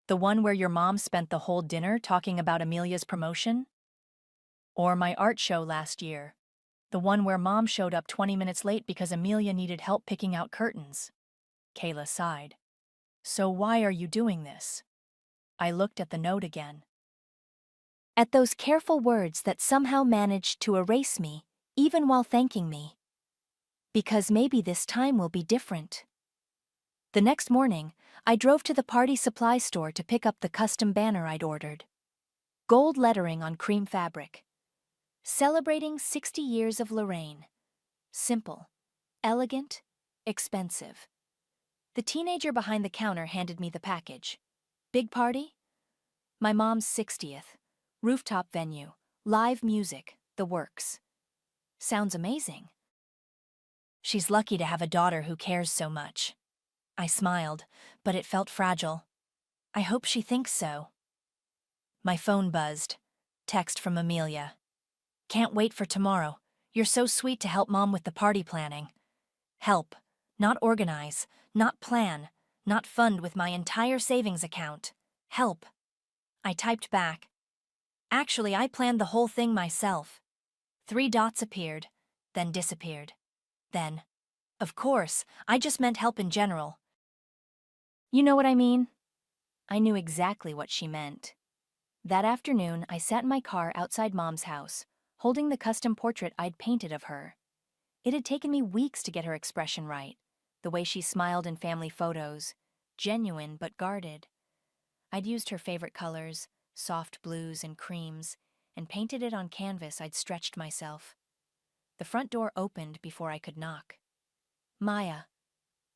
[SPEAKER 2] The one where your mom spent the whole dinner talking about Amelia's promotion? Or my art show last year, the one where Mom showed up 20 minutes late because Amelia needed help picking out curtains. Kayla sighed. So why are you doing this? I looked at the note again. At those careful words that somehow managed to erase me, even while thanking me. Because maybe this time will be different. The next morning, I drove to the party supply store to pick up the custom banner I'd ordered. Gold lettering on cream fabric. Celebrating 60 years of Lorraine. Simple, elegant, expensive. The teenager behind the counter handed me the package. Big party? My mom's 60th. Rooftop venue. Live music. The works. Sounds amazing. She's lucky to have a daughter who cares so much. I smiled, but it felt fragile. I hope she thinks so. My phone buzzed. Text from Amelia. Can't wait for tomorrow. You're so sweet to help Mom with the party planning. Help. Not organize. Not plan. Not fund with my entire savings account. Help. I typed back. Actually, I planned the whole thing myself. 3 dots appeared, then disappeared. Then, of course, I just meant help in general. You know what I mean? I knew exactly what she meant. That afternoon, I sat in my car outside Mom's house, holding the custom portrait I'd painted of her. It had taken me weeks to get her expression right, the way she smiled in family photos, genuine but guarded. I'd used her favorite colors, soft blues and creams, and painted it on canvas I'd stretched myself. The front door opened before I could knock. Maya.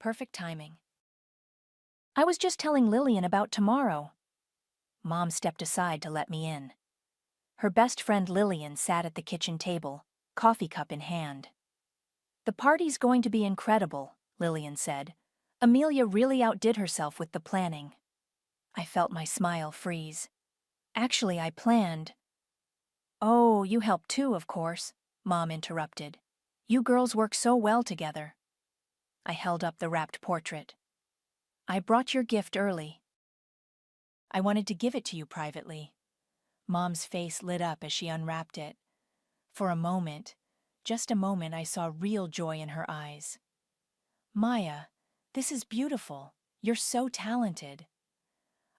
[SPEAKER 2] Perfect timing. I was just telling Lillian about tomorrow. Mom stepped aside to let me in. Her best friend Lillian sat at the kitchen table, coffee cup in hand. "The party's going to be incredible," Lillian said. "Amelia really outdid herself with the planning." I felt my smile freeze. "Actually, I planned—" "Oh, you helped too, of course," Mom interrupted. "You girls work so well together." I held up the wrapped portrait. "I brought your gift early. I wanted to give it to you privately." Mom's face lit up as she unwrapped it. For a moment, just a moment, I saw real joy in her eyes. "Maya, this is beautiful. You're so talented.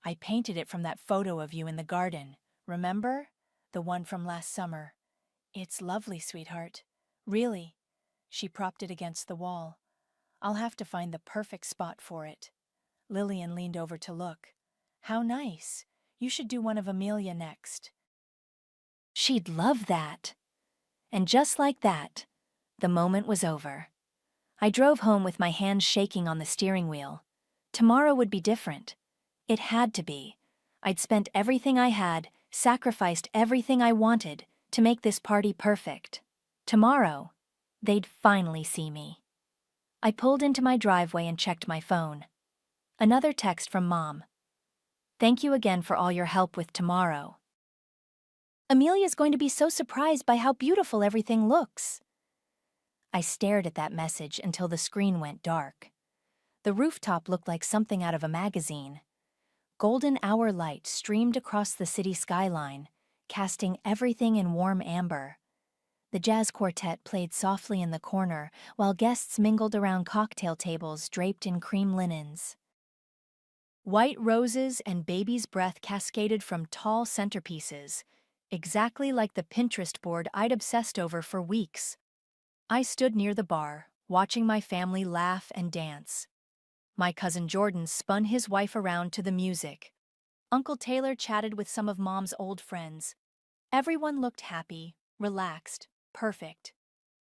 [SPEAKER 2] I painted it from that photo of you in the garden. Remember? The one from last summer. It's lovely, sweetheart. Really." She propped it against the wall. "I'll have to find the perfect spot for it." Lillian leaned over to look. "How nice. You should do one of Amelia next." She'd love that. And just like that, the moment was over. I drove home with my hands shaking on the steering wheel. Tomorrow would be different. It had to be. I'd spent everything I had, sacrificed everything I wanted to make this party perfect. Tomorrow, they'd finally see me. I pulled into my driveway and checked my phone. Another text from Mom. "Thank you again for all your help with tomorrow. Amelia's going to be so surprised by how beautiful everything looks." I stared at that message until the screen went dark. The rooftop looked like something out of a magazine. Golden hour light streamed across the city skyline, casting everything in warm amber. The jazz quartet played softly in the corner, while guests mingled around cocktail tables draped in cream linens. White roses and baby's breath cascaded from tall centerpieces, exactly like the Pinterest board I'd obsessed over for weeks. I stood near the bar, watching my family laugh and dance. My cousin Jordan spun his wife around to the music. Uncle Taylor chatted with some of Mom's old friends. Everyone looked happy, relaxed, perfect.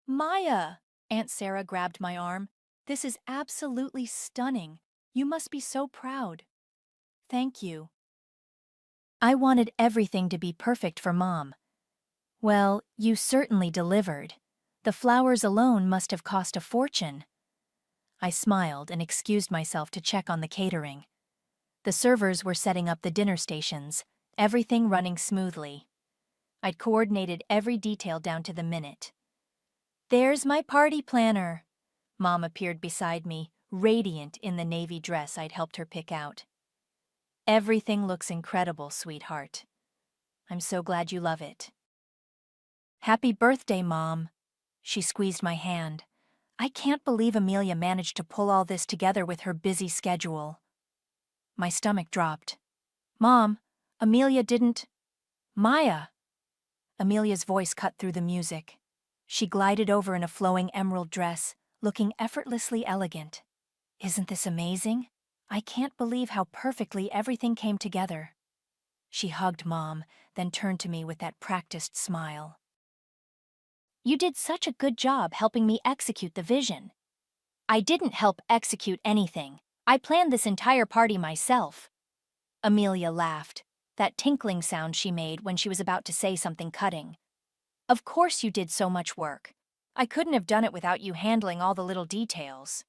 [SPEAKER 2] "Maya!" Aunt Sarah grabbed my arm. "This is absolutely stunning. You must be so proud." "Thank you." I wanted everything to be perfect for Mom. Well, you certainly delivered. The flowers alone must have cost a fortune. I smiled and excused myself to check on the catering. The servers were setting up the dinner stations, everything running smoothly. I'd coordinated every detail down to the minute. "There's my party planner." Mom appeared beside me, radiant in the navy dress I'd helped her pick out. "Everything looks incredible, sweetheart. I'm so glad you love it." "Happy birthday, Mom." She squeezed my hand. I can't believe Amelia managed to pull all this together with her busy schedule. My stomach dropped. "Mom, Amelia didn't—" "Maya!" Amelia's voice cut through the music. She glided over in a flowing emerald dress, looking effortlessly elegant. "Isn't this amazing? I can't believe how perfectly everything came together." She hugged Mom, then turned to me with that practiced smile. "You did such a good job helping me execute the vision." "I didn't help execute anything. I planned this entire party myself." Amelia laughed, that tinkling sound she made when she was about to say something cutting. "Of course you did so much work. I couldn't have done it without you handling all the little details."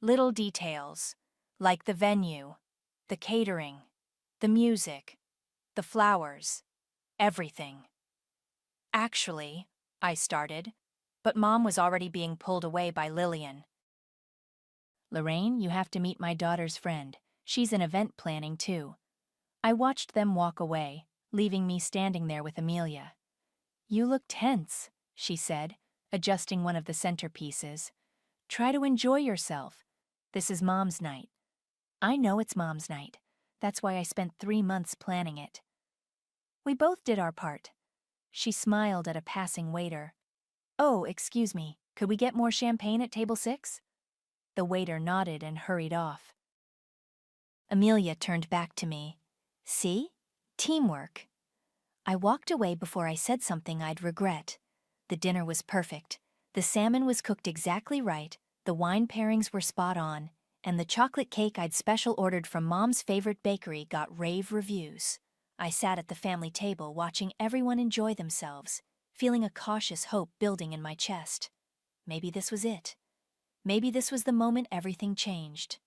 [SPEAKER 2] Little details, like the venue, the catering, the music, the flowers, everything. "Actually," I started, but Mom was already being pulled away by Lillian. "Lorraine, you have to meet my daughter's friend. She's in event planning, too." I watched them walk away, leaving me standing there with Amelia. "You look tense," she said, adjusting one of the centerpieces. "Try to enjoy yourself. This is Mom's night." "I know it's Mom's night. That's why I spent 3 months planning it." We both did our part. She smiled at a passing waiter. "Oh, excuse me, could we get more champagne at table 6? The waiter nodded and hurried off. Amelia turned back to me. "See? Teamwork." I walked away before I said something I'd regret. The dinner was perfect. The salmon was cooked exactly right, the wine pairings were spot on, and the chocolate cake I'd special ordered from Mom's favorite bakery got rave reviews. I sat at the family table watching everyone enjoy themselves, feeling a cautious hope building in my chest. Maybe this was it. Maybe this was the moment everything changed.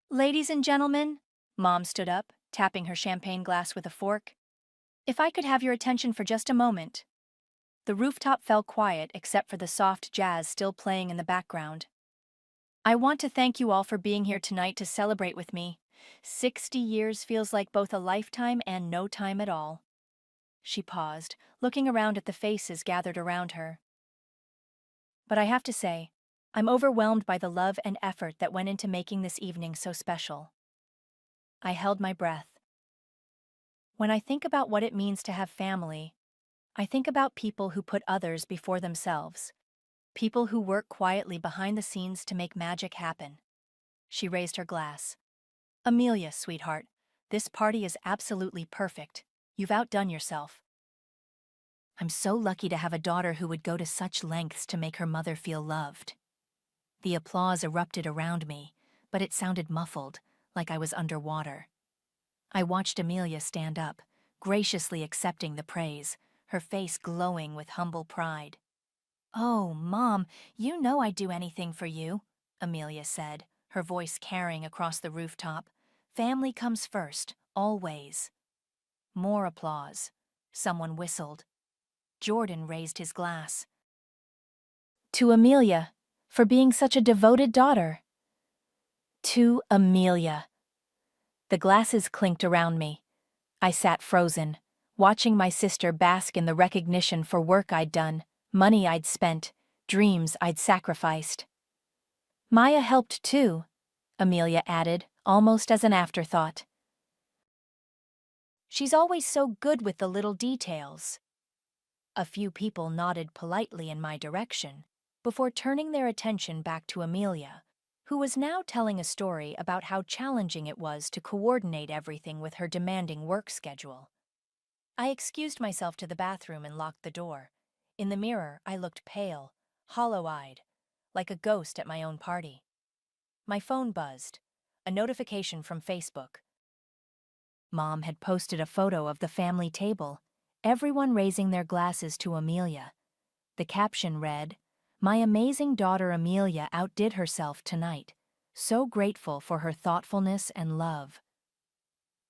[SPEAKER 2] "Ladies and gentlemen," Mom stood up, tapping her champagne glass with a fork. "If I could have your attention for just a moment." The rooftop fell quiet except for the soft jazz still playing in the background. "I want to thank you all for being here tonight to celebrate with me. 60 years feels like both a lifetime and no time at all." She paused, looking around at the faces gathered around her. "But I have to say, I'm overwhelmed by the love and effort that went into making this evening so special." I held my breath. When I think about what it means to have family, I think about people who put others before themselves. People who work quietly behind the scenes to make magic happen. She raised her glass. "Amelia, sweetheart, this party is absolutely perfect. You've outdone yourself." I'm so lucky to have a daughter who would go to such lengths to make her mother feel loved. The applause erupted around me, but it sounded muffled, like I was underwater. I watched Amelia stand up, graciously accepting the praise, her face glowing with humble pride. "Oh, Mom, you know I'd do anything for you," Amelia said, her voice carrying across the rooftop. "Family comes first, always." More applause. Someone whistled. Jordan raised his glass. "To Amelia, for being such a devoted daughter." To Amelia. The glasses clinked around me. I sat frozen, watching my sister bask in the recognition for work I'd done, money I'd spent, dreams I'd sacrificed. "Maya helped too," Amelia added, almost as an afterthought. "She's always so good with the little details." A few people nodded politely in my direction, before turning their attention back to Amelia, who was now telling a story about how challenging it was to coordinate everything with her demanding work schedule. I excused myself to the bathroom and locked the door. In the mirror, I looked pale, hollow-eyed, like a ghost at my own party. My phone buzzed. A notification from Facebook. Mom had posted a photo of the family table, everyone raising their glasses to Amelia. The caption read, "My amazing daughter Amelia outdid herself tonight. So grateful for her thoughtfulness and love.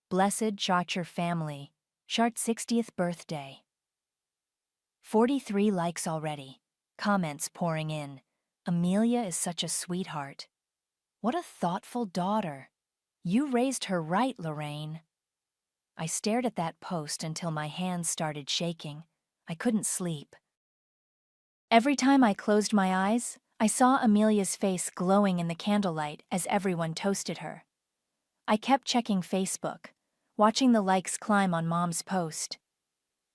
[SPEAKER 2] Blessed Charcher family, Chart's 60th birthday." 43 likes already. Comments pouring in. "Amelia is such a sweetheart. What a thoughtful daughter. You raised her right, Lorraine." I stared at that post until my hands started shaking. I couldn't sleep. Every time I closed my eyes, I saw Amelia's face glowing in the candlelight as everyone toasted her. I kept checking Facebook, watching the likes climb on Mom's post.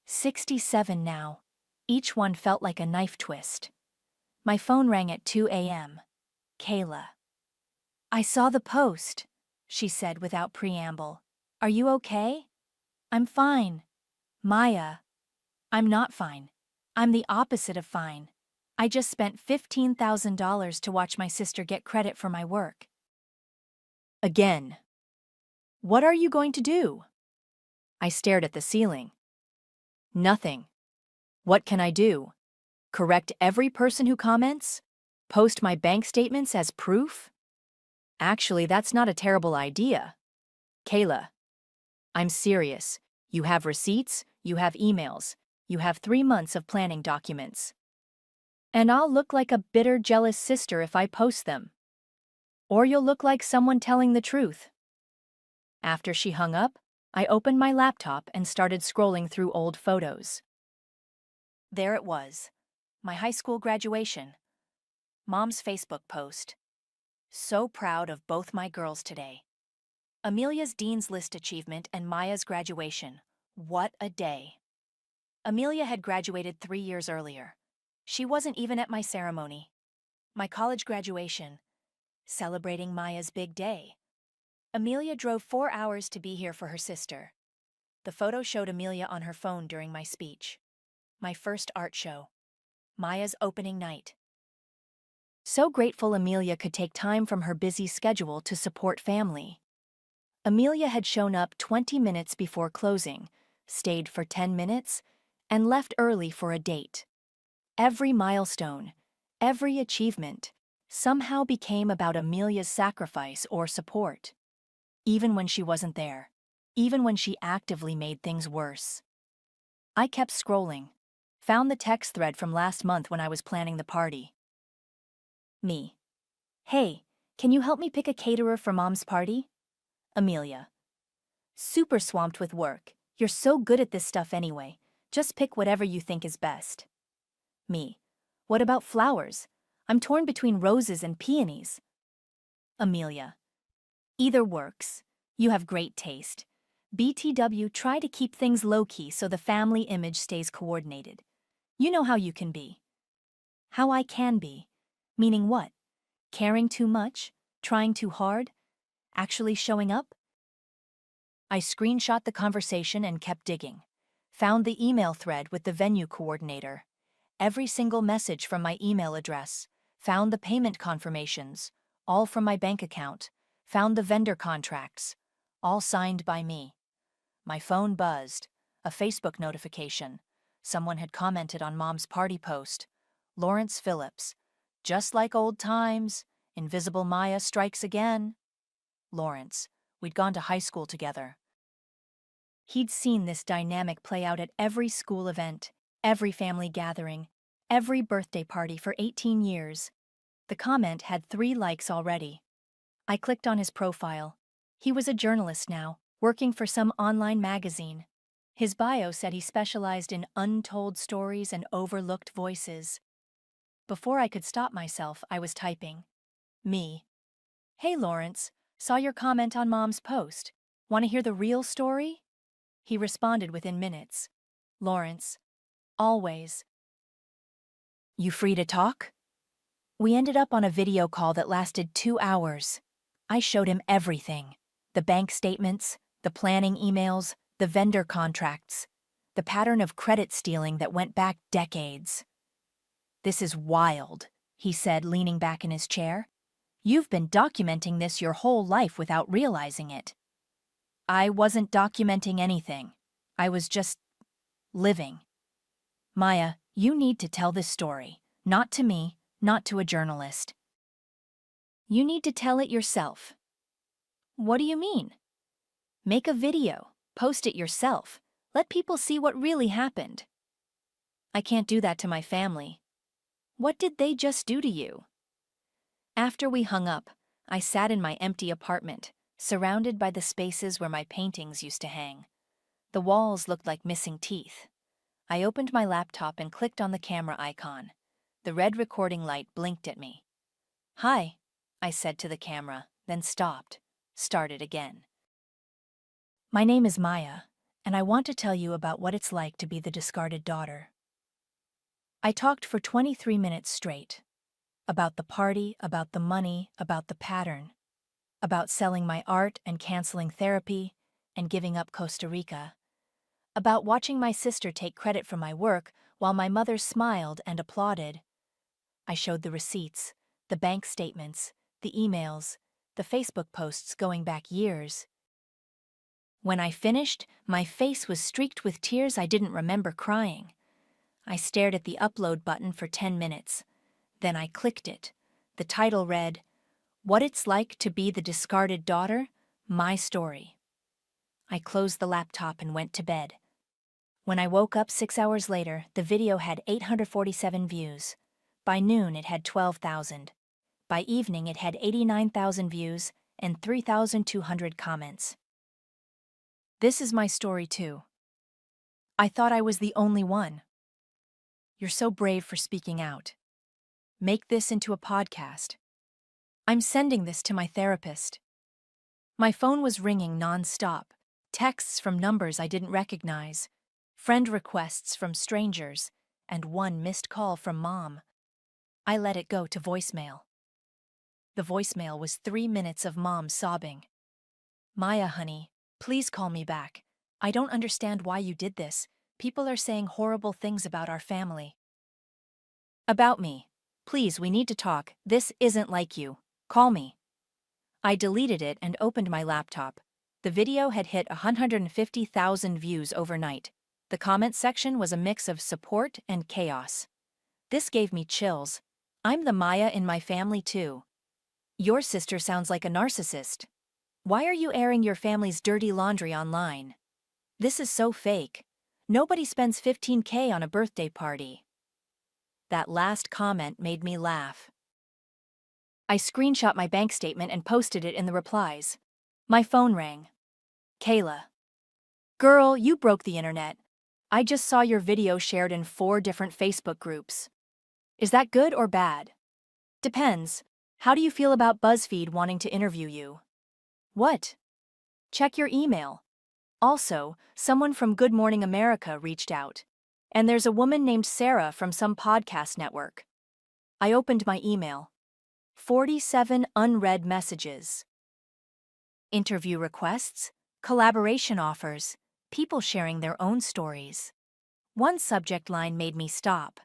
[SPEAKER 2] 67 now. Each one felt like a knife twist. My phone rang at 2 a.m. Kayla. "I saw the post," she said without preamble. "Are you okay?" "I'm fine." "Maya." "I'm not fine. I'm the opposite of fine. I just spent $15,000 to watch my sister get credit for my work." Again. "What are you going to do?" I stared at the ceiling. "Nothing. What can I do? Correct every person who comments? Post my bank statements as proof? Actually, that's not a terrible idea. Kayla, I'm serious. You have receipts, you have emails, you have 3 months of planning documents. And I'll look like a bitter, jealous sister if I post them. Or you'll look like someone telling the truth." After she hung up, I opened my laptop and started scrolling through old photos. There it was. My high school graduation. Mom's Facebook post. "So proud of both my girls today." Amelia's Dean's List achievement and Maya's graduation. What a day. Amelia had graduated 3 years earlier. She wasn't even at my ceremony. My college graduation. Celebrating Maya's big day. Amelia drove 4 hours to be here for her sister. The photo showed Amelia on her phone during my speech. My first art show. Maya's opening night. So grateful Amelia could take time from her busy schedule to support family. Amelia had shown up 20 minutes before closing, stayed for 10 minutes, and left early for a date. Every milestone, every achievement, somehow became about Amelia's sacrifice or support. Even when she wasn't there. Even when she actively made things worse. I kept scrolling. Found the text thread from last month when I was planning the party. Me. Hey, can you help me pick a caterer for Mom's party? Amelia. Super swamped with work. You're so good at this stuff anyway. Just pick whatever you think is best. Me. What about flowers? I'm torn between roses and peonies. Amelia. Either works. You have great taste. BTW, try to keep things low-key so the family image stays coordinated. You know how you can be. How I can be. Meaning what? Caring too much? Trying too hard? Actually showing up? I screenshot the conversation and kept digging. Found the email thread with the venue coordinator. Every single message from my email address. Found the payment confirmations, all from my bank account. Found the vendor contracts, all signed by me. My phone buzzed. A Facebook notification. Someone had commented on Mom's party post. Lawrence Phillips. Just like old times. Invisible Maya strikes again. Lawrence. We'd gone to high school together. He'd seen this dynamic play out at every school event, every family gathering, every birthday party for 18 years. The comment had 3 likes already. I clicked on his profile. He was a journalist now, working for some online magazine. His bio said he specialized in untold stories and overlooked voices. Before I could stop myself, I was typing. Me. Hey Lawrence, saw your comment on Mom's post. Want to hear the real story? He responded within minutes. Lawrence. Always. You free to talk? We ended up on a video call that lasted 2 hours. I showed him everything. The bank statements, the planning emails, the vendor contracts, the pattern of credit stealing that went back decades. This is wild, he said, leaning back in his chair. You've been documenting this your whole life without realizing it. I wasn't documenting anything. I was just living. Maya, you need to tell this story. Not to me, not to a journalist. You need to tell it yourself. What do you mean? Make a video. Post it yourself. Let people see what really happened. I can't do that to my family. What did they just do to you? After we hung up, I sat in my empty apartment, surrounded by the spaces where my paintings used to hang. The walls looked like missing teeth. I opened my laptop and clicked on the camera icon. The red recording light blinked at me. Hi, I said to the camera, then stopped, started again. My name is Maya, and I want to tell you about what it's like to be the discarded daughter. I talked for 23 minutes straight. About the party, about the money, about the pattern. About selling my art and canceling therapy and giving up Costa Rica. About watching my sister take credit for my work while my mother smiled and applauded. I showed the receipts, the bank statements, the emails, the Facebook posts going back years. When I finished, my face was streaked with tears I didn't remember crying. I stared at the upload button for 10 minutes. Then I clicked it. The title read, What It's Like to Be the Discarded Daughter, My Story. I closed the laptop and went to bed. When I woke up 6 hours later, the video had 847 views. By noon, it had 12,000. By evening, it had 89,000 views and 3,200 comments. This is my story, too. I thought I was the only one. You're so brave for speaking out. Make this into a podcast. I'm sending this to my therapist. My phone was ringing non-stop. Texts from numbers I didn't recognize. Friend requests from strangers. And one missed call from Mom. I let it go to voicemail. The voicemail was 3 minutes of Mom sobbing. Maya, honey, please call me back. I don't understand why you did this. People are saying horrible things about our family. About me. Please, we need to talk. This isn't like you. Call me. I deleted it and opened my laptop. The video had hit 150,000 views overnight. The comment section was a mix of support and chaos. This gave me chills. I'm the Maya in my family too. Your sister sounds like a narcissist. Why are you airing your family's dirty laundry online? This is so fake. Nobody spends $15K on a birthday party. That last comment made me laugh. I screenshot my bank statement and posted it in the replies. My phone rang. Kayla. Girl, you broke the internet. I just saw your video shared in 4 different Facebook groups. Is that good or bad? Depends. How do you feel about BuzzFeed wanting to interview you? What? Check your email. Also, someone from Good Morning America reached out. And there's a woman named Sarah from some podcast network. I opened my email. 47 unread messages. Interview requests, collaboration offers, people sharing their own stories. One subject line made me stop.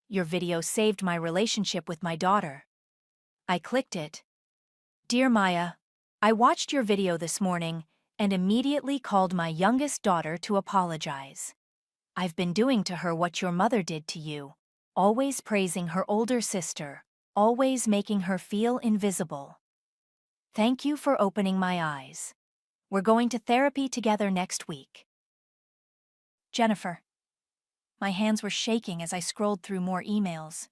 [SPEAKER 2] Your video saved my relationship with my daughter. I clicked it. Dear Maya, I watched your video this morning and immediately called my youngest daughter to apologize. I've been doing to her what your mother did to you, always praising her older sister, always making her feel invisible. Thank you for opening my eyes. We're going to therapy together next week. Jennifer. My hands were shaking as I scrolled through more emails.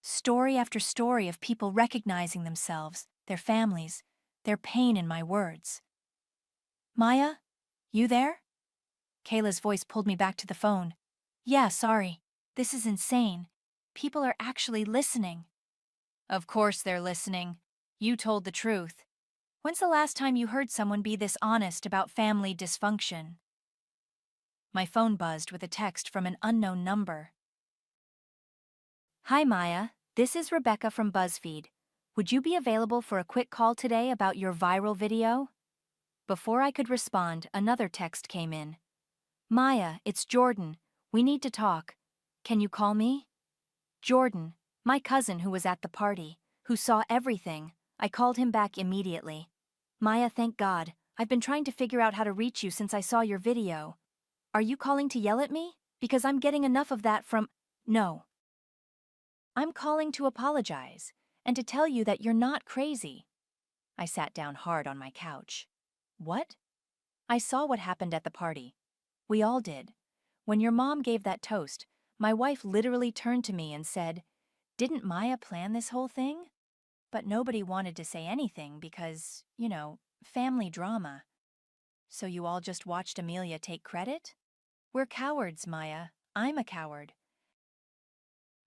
[SPEAKER 2] Story after story of people recognizing themselves, their families, their pain in my words. Maya, you there? Kayla's voice pulled me back to the phone. Yeah, sorry. This is insane. People are actually listening. Of course they're listening. You told the truth. When's the last time you heard someone be this honest about family dysfunction? My phone buzzed with a text from an unknown number. Hi Maya, this is Rebecca from BuzzFeed. Would you be available for a quick call today about your viral video? Before I could respond, another text came in. Maya, it's Jordan. We need to talk. Can you call me? Jordan, my cousin who was at the party, who saw everything. I called him back immediately. Maya, thank God. I've been trying to figure out how to reach you since I saw your video. Are you calling to yell at me? Because I'm getting enough of that from... No. I'm calling to apologize and to tell you that you're not crazy. I sat down hard on my couch. What? I saw what happened at the party. We all did. When your mom gave that toast, my wife literally turned to me and said, "Didn't Maya plan this whole thing?" But nobody wanted to say anything because, family drama. So you all just watched Amelia take credit? We're cowards, Maya. I'm a coward.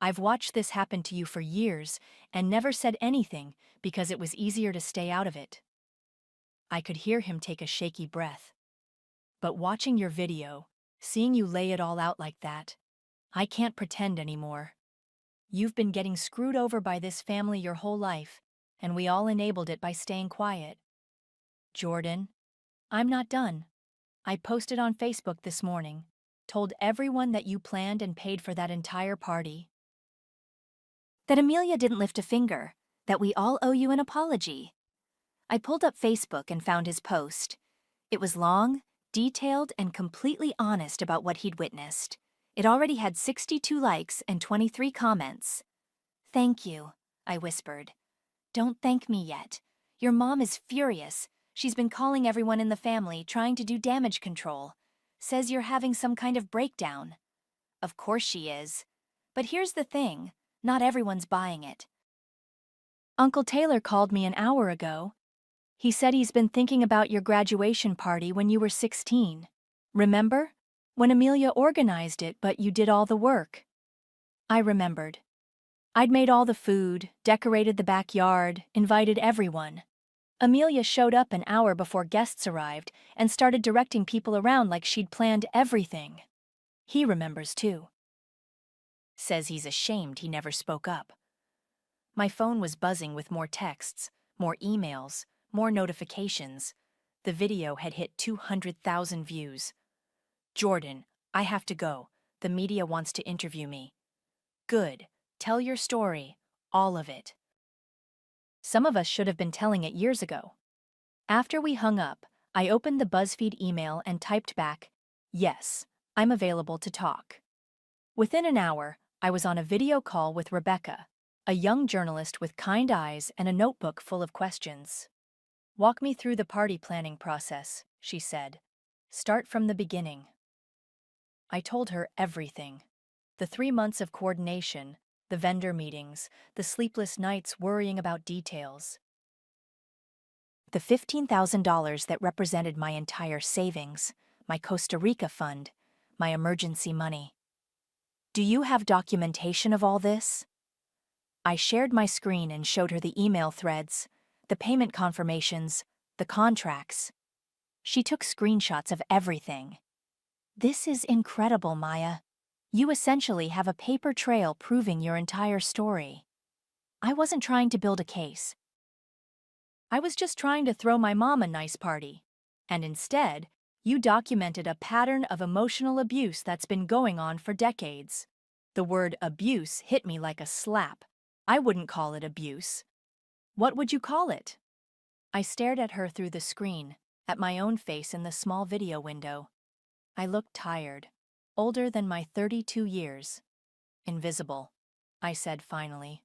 [SPEAKER 2] I've watched this happen to you for years and never said anything because it was easier to stay out of it. I could hear him take a shaky breath. But watching your video, seeing you lay it all out like that, I can't pretend anymore. You've been getting screwed over by this family your whole life, and we all enabled it by staying quiet. Jordan, I'm not done. I posted on Facebook this morning, told everyone that you planned and paid for that entire party. That Amelia didn't lift a finger, that we all owe you an apology. I pulled up Facebook and found his post. It was long, detailed, and completely honest about what he'd witnessed. It already had 62 likes and 23 comments. Thank you, I whispered. Don't thank me yet. Your mom is furious. She's been calling everyone in the family, trying to do damage control. Says you're having some kind of breakdown. Of course she is. But here's the thing, not everyone's buying it. Uncle Taylor called me an hour ago. He said he's been thinking about your graduation party when you were 16. Remember? When Amelia organized it, but you did all the work. I remembered. I'd made all the food, decorated the backyard, invited everyone. Amelia showed up an hour before guests arrived and started directing people around like she'd planned everything. He remembers too. Says he's ashamed he never spoke up. My phone was buzzing with more texts, more emails, more notifications. The video had hit 200,000 views. Jordan, I have to go. The media wants to interview me. Good. Tell your story. All of it. Some of us should have been telling it years ago. After we hung up, I opened the BuzzFeed email and typed back, "Yes, I'm available to talk." Within an hour, I was on a video call with Rebecca, a young journalist with kind eyes and a notebook full of questions. "Walk me through the party planning process," she said. "Start from the beginning." I told her everything. The 3 months of coordination, the vendor meetings, the sleepless nights worrying about details. The $15,000 that represented my entire savings, my Costa Rica fund, my emergency money. "Do you have documentation of all this?" I shared my screen and showed her the email threads, the payment confirmations, the contracts. She took screenshots of everything. "This is incredible, Maya. You essentially have a paper trail proving your entire story." I wasn't trying to build a case. I was just trying to throw my mom a nice party. And instead, you documented a pattern of emotional abuse that's been going on for decades. The word abuse hit me like a slap. I wouldn't call it abuse. What would you call it? I stared at her through the screen, at my own face in the small video window. I looked tired, older than my 32 years. "Invisible," I said finally.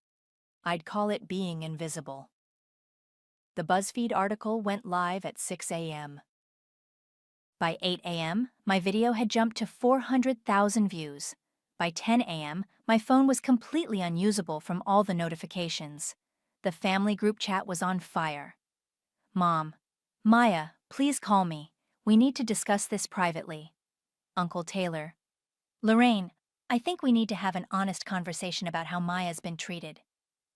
[SPEAKER 2] "I'd call it being invisible." The BuzzFeed article went live at 6 a.m. By 8 a.m., my video had jumped to 400,000 views. By 10 a.m., my phone was completely unusable from all the notifications. The family group chat was on fire. "Mom, Maya, please call me. We need to discuss this privately." Uncle Taylor, "Lorraine, I think we need to have an honest conversation about how Maya's been treated."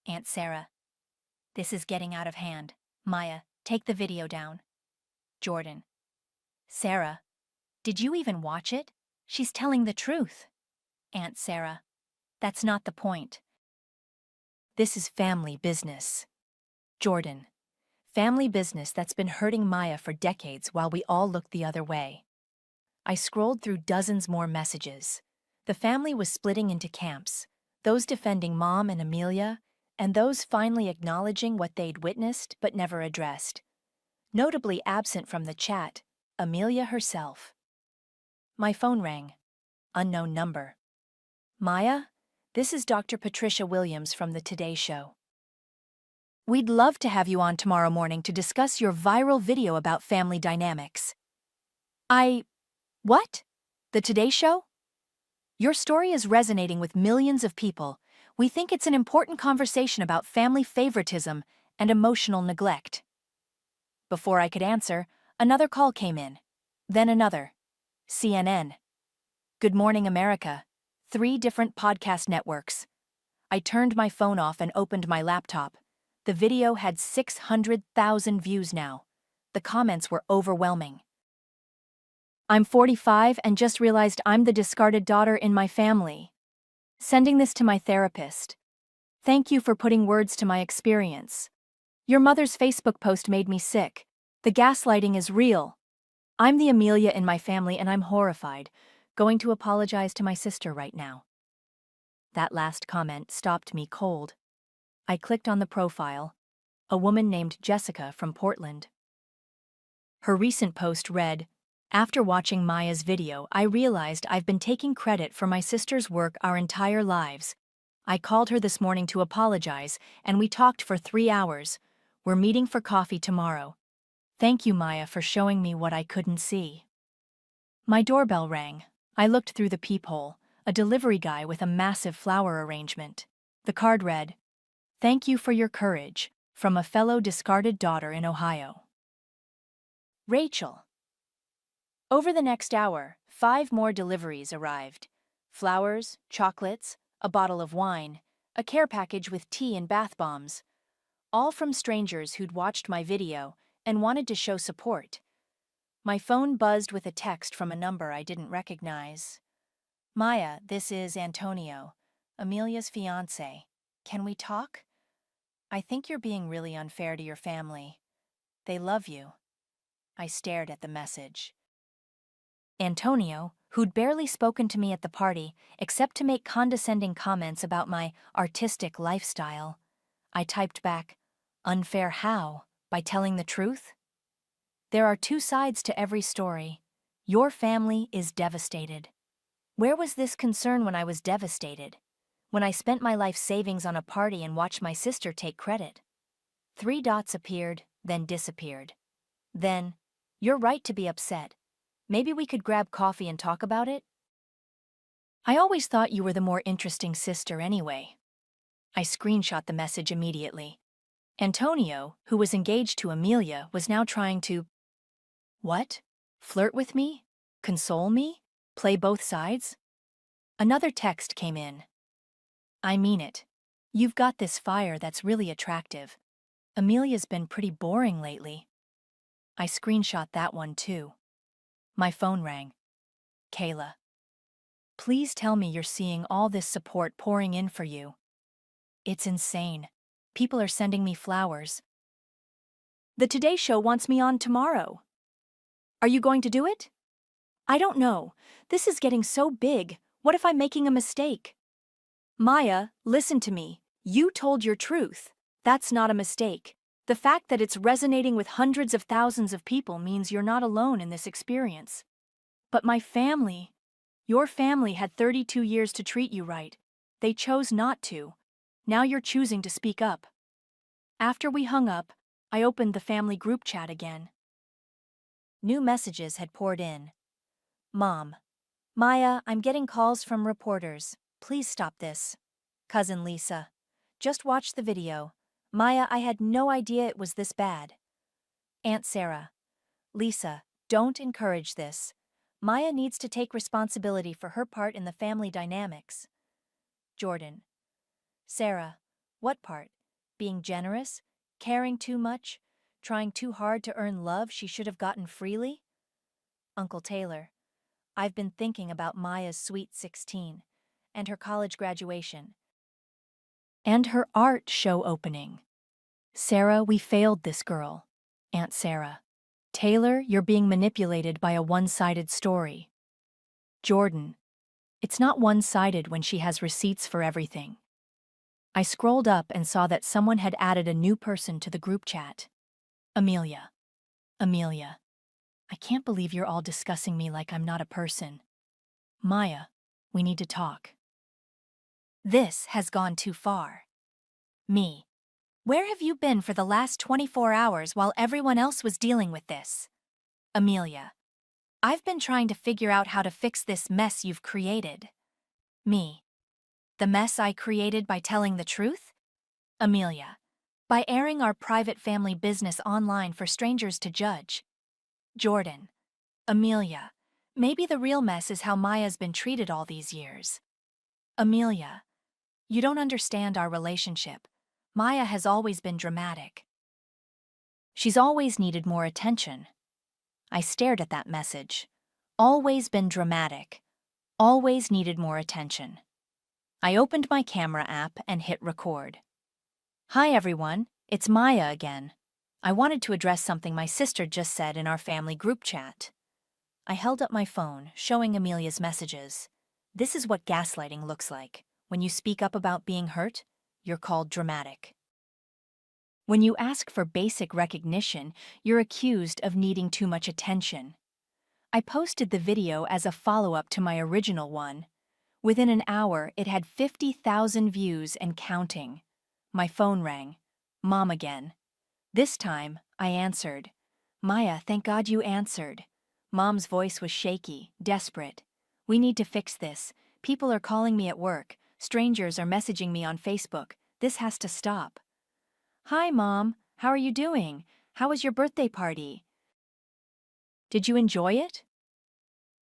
[SPEAKER 2] Aunt Sarah, "This is getting out of hand. Maya, take the video down." Jordan, "Sarah, did you even watch it? She's telling the truth." Aunt Sarah, "That's not the point. This is family business." Jordan, "Family business that's been hurting Maya for decades while we all look the other way." I scrolled through dozens more messages. The family was splitting into camps, those defending Mom and Amelia, and those finally acknowledging what they'd witnessed but never addressed. Notably absent from the chat, Amelia herself. My phone rang. Unknown number. "Maya, this is Dr. Patricia Williams from the Today Show. We'd love to have you on tomorrow morning to discuss your viral video about family dynamics." What? The Today Show? "Your story is resonating with millions of people. We think it's an important conversation about family favoritism and emotional neglect." Before I could answer, another call came in. Then another. CNN. Good Morning America. 3 different podcast networks. I turned my phone off and opened my laptop. The video had 600,000 views now. The comments were overwhelming. "I'm 45 and just realized I'm the discarded daughter in my family. Sending this to my therapist. Thank you for putting words to my experience. Your mother's Facebook post made me sick. The gaslighting is real. I'm the Amelia in my family and I'm horrified. Going to apologize to my sister right now." That last comment stopped me cold. I clicked on the profile. A woman named Jessica from Portland. Her recent post read, "After watching Maya's video, I realized I've been taking credit for my sister's work our entire lives. I called her this morning to apologize, and we talked for 3 hours. We're meeting for coffee tomorrow. Thank you, Maya, for showing me what I couldn't see." My doorbell rang. I looked through the peephole, a delivery guy with a massive flower arrangement. The card read, "Thank you for your courage, from a fellow discarded daughter in Ohio. Rachel." Over the next hour, 5 more deliveries arrived. Flowers, chocolates, a bottle of wine, a care package with tea and bath bombs. All from strangers who'd watched my video and wanted to show support. My phone buzzed with a text from a number I didn't recognize. "Maya, this is Antonio, Amelia's fiancé. Can we talk? I think you're being really unfair to your family. They love you." I stared at the message. Antonio, who'd barely spoken to me at the party except to make condescending comments about my artistic lifestyle. I typed back, "Unfair how? By telling the truth?" There are two sides to every story. Your family is devastated. Where was this concern when I was devastated? When I spent my life savings on a party and watched my sister take credit. 3 dots appeared, then disappeared. Then, you're right to be upset. Maybe we could grab coffee and talk about it? I always thought you were the more interesting sister anyway. I screenshot the message immediately. Antonio, who was engaged to Amelia, was now trying to... What? Flirt with me? Console me? Play both sides? Another text came in. I mean it. You've got this fire that's really attractive. Amelia's been pretty boring lately. I screenshot that one too. My phone rang. Kayla. Please tell me you're seeing all this support pouring in for you. It's insane. People are sending me flowers. The Today Show wants me on tomorrow. Are you going to do it? I don't know. This is getting so big. What if I'm making a mistake? Maya, listen to me. You told your truth. That's not a mistake. The fact that it's resonating with hundreds of thousands of people means you're not alone in this experience. But my family... Your family had 32 years to treat you right. They chose not to. Now you're choosing to speak up. After we hung up, I opened the family group chat again. New messages had poured in. Mom. Maya, I'm getting calls from reporters. Please stop this. Cousin Lisa. Just watch the video. Maya, I had no idea it was this bad. Aunt Sarah. Lisa, don't encourage this. Maya needs to take responsibility for her part in the family dynamics. Jordan. Sarah, what part? Being generous? Caring too much? Trying too hard to earn love she should have gotten freely? Uncle Taylor. I've been thinking about Maya's sweet 16, and her college graduation, and her art show opening. Sarah, we failed this girl. Aunt Sarah. Taylor, you're being manipulated by a one-sided story. Jordan. It's not one-sided when she has receipts for everything. I scrolled up and saw that someone had added a new person to the group chat. Amelia. Amelia. I can't believe you're all discussing me like I'm not a person. Maya, we need to talk. This has gone too far. Me. Where have you been for the last 24 hours while everyone else was dealing with this? Amelia. I've been trying to figure out how to fix this mess you've created. Me. The mess I created by telling the truth? Amelia. By airing our private family business online for strangers to judge. Jordan. Amelia. Maybe the real mess is how Maya's been treated all these years. Amelia. You don't understand our relationship. Maya has always been dramatic. She's always needed more attention. I stared at that message. Always been dramatic. Always needed more attention. I opened my camera app and hit record. Hi everyone, it's Maya again. I wanted to address something my sister just said in our family group chat. I held up my phone, showing Amelia's messages. This is what gaslighting looks like. When you speak up about being hurt, you're called dramatic. When you ask for basic recognition, you're accused of needing too much attention. I posted the video as a follow-up to my original one. Within an hour, it had 50,000 views and counting. My phone rang. Mom again. This time, I answered. Maya, thank God you answered. Mom's voice was shaky, desperate. We need to fix this. People are calling me at work. Strangers are messaging me on Facebook. This has to stop. Hi, Mom. How are you doing? How was your birthday party? Did you enjoy it?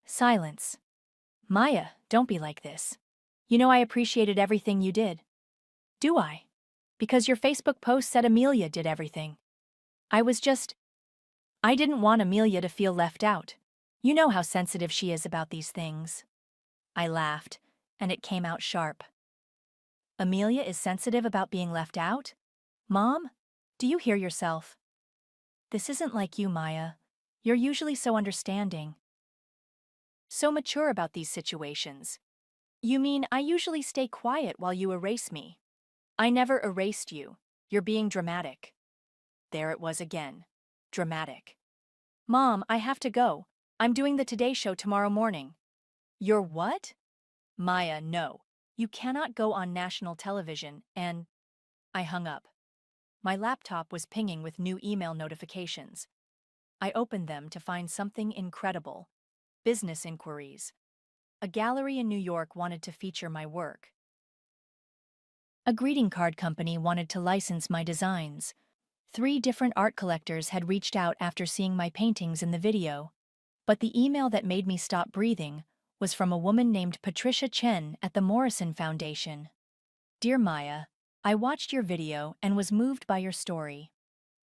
[SPEAKER 2] Silence. Maya, don't be like this. You know I appreciated everything you did. Do I? Because your Facebook post said Amelia did everything. I didn't want Amelia to feel left out. You know how sensitive she is about these things. I laughed, and it came out sharp. Amelia is sensitive about being left out? Mom, do you hear yourself? This isn't like you, Maya. You're usually so understanding. So mature about these situations. You mean I usually stay quiet while you erase me? I never erased you. You're being dramatic. There it was again. Dramatic. Mom, I have to go. I'm doing the Today Show tomorrow morning. You're what? Maya, no. You cannot go on national television, and I hung up. My laptop was pinging with new email notifications. I opened them to find something incredible. Business inquiries. A gallery in New York wanted to feature my work. A greeting card company wanted to license my designs. 3 different art collectors had reached out after seeing my paintings in the video. But the email that made me stop breathing was from a woman named Patricia Chen at the Morrison Foundation. Dear Maya, I watched your video and was moved by your story.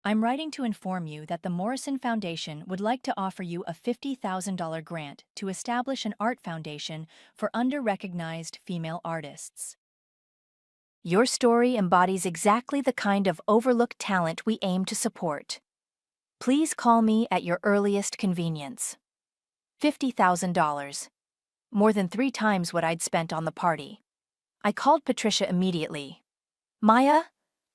[SPEAKER 2] I'm writing to inform you that the Morrison Foundation would like to offer you a $50,000 grant to establish an art foundation for under-recognized female artists. Your story embodies exactly the kind of overlooked talent we aim to support. Please call me at your earliest convenience. $50,000. More than 3 times what I'd spent on the party. I called Patricia immediately. Maya,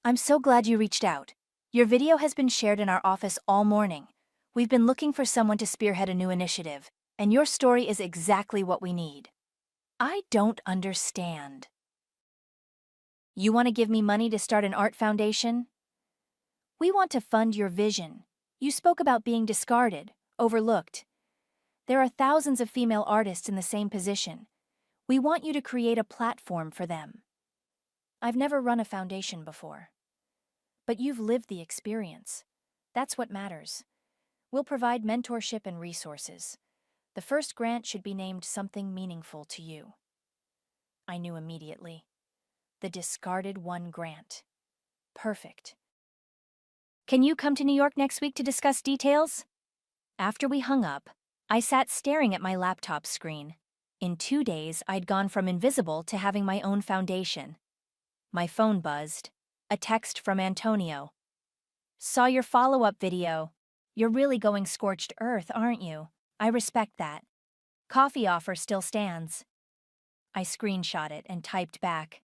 [SPEAKER 2] I'm so glad you reached out. Your video has been shared in our office all morning. We've been looking for someone to spearhead a new initiative, and your story is exactly what we need. I don't understand. You want to give me money to start an art foundation? We want to fund your vision. You spoke about being discarded, overlooked. There are thousands of female artists in the same position. We want you to create a platform for them. I've never run a foundation before. But you've lived the experience. That's what matters. We'll provide mentorship and resources. The first grant should be named something meaningful to you. I knew immediately. The Discarded One grant. Perfect. Can you come to New York next week to discuss details? After we hung up, I sat staring at my laptop screen. In 2 days, I'd gone from invisible to having my own foundation. My phone buzzed. A text from Antonio. Saw your follow-up video. You're really going scorched earth, aren't you? I respect that. Coffee offer still stands. I screenshot it and typed back.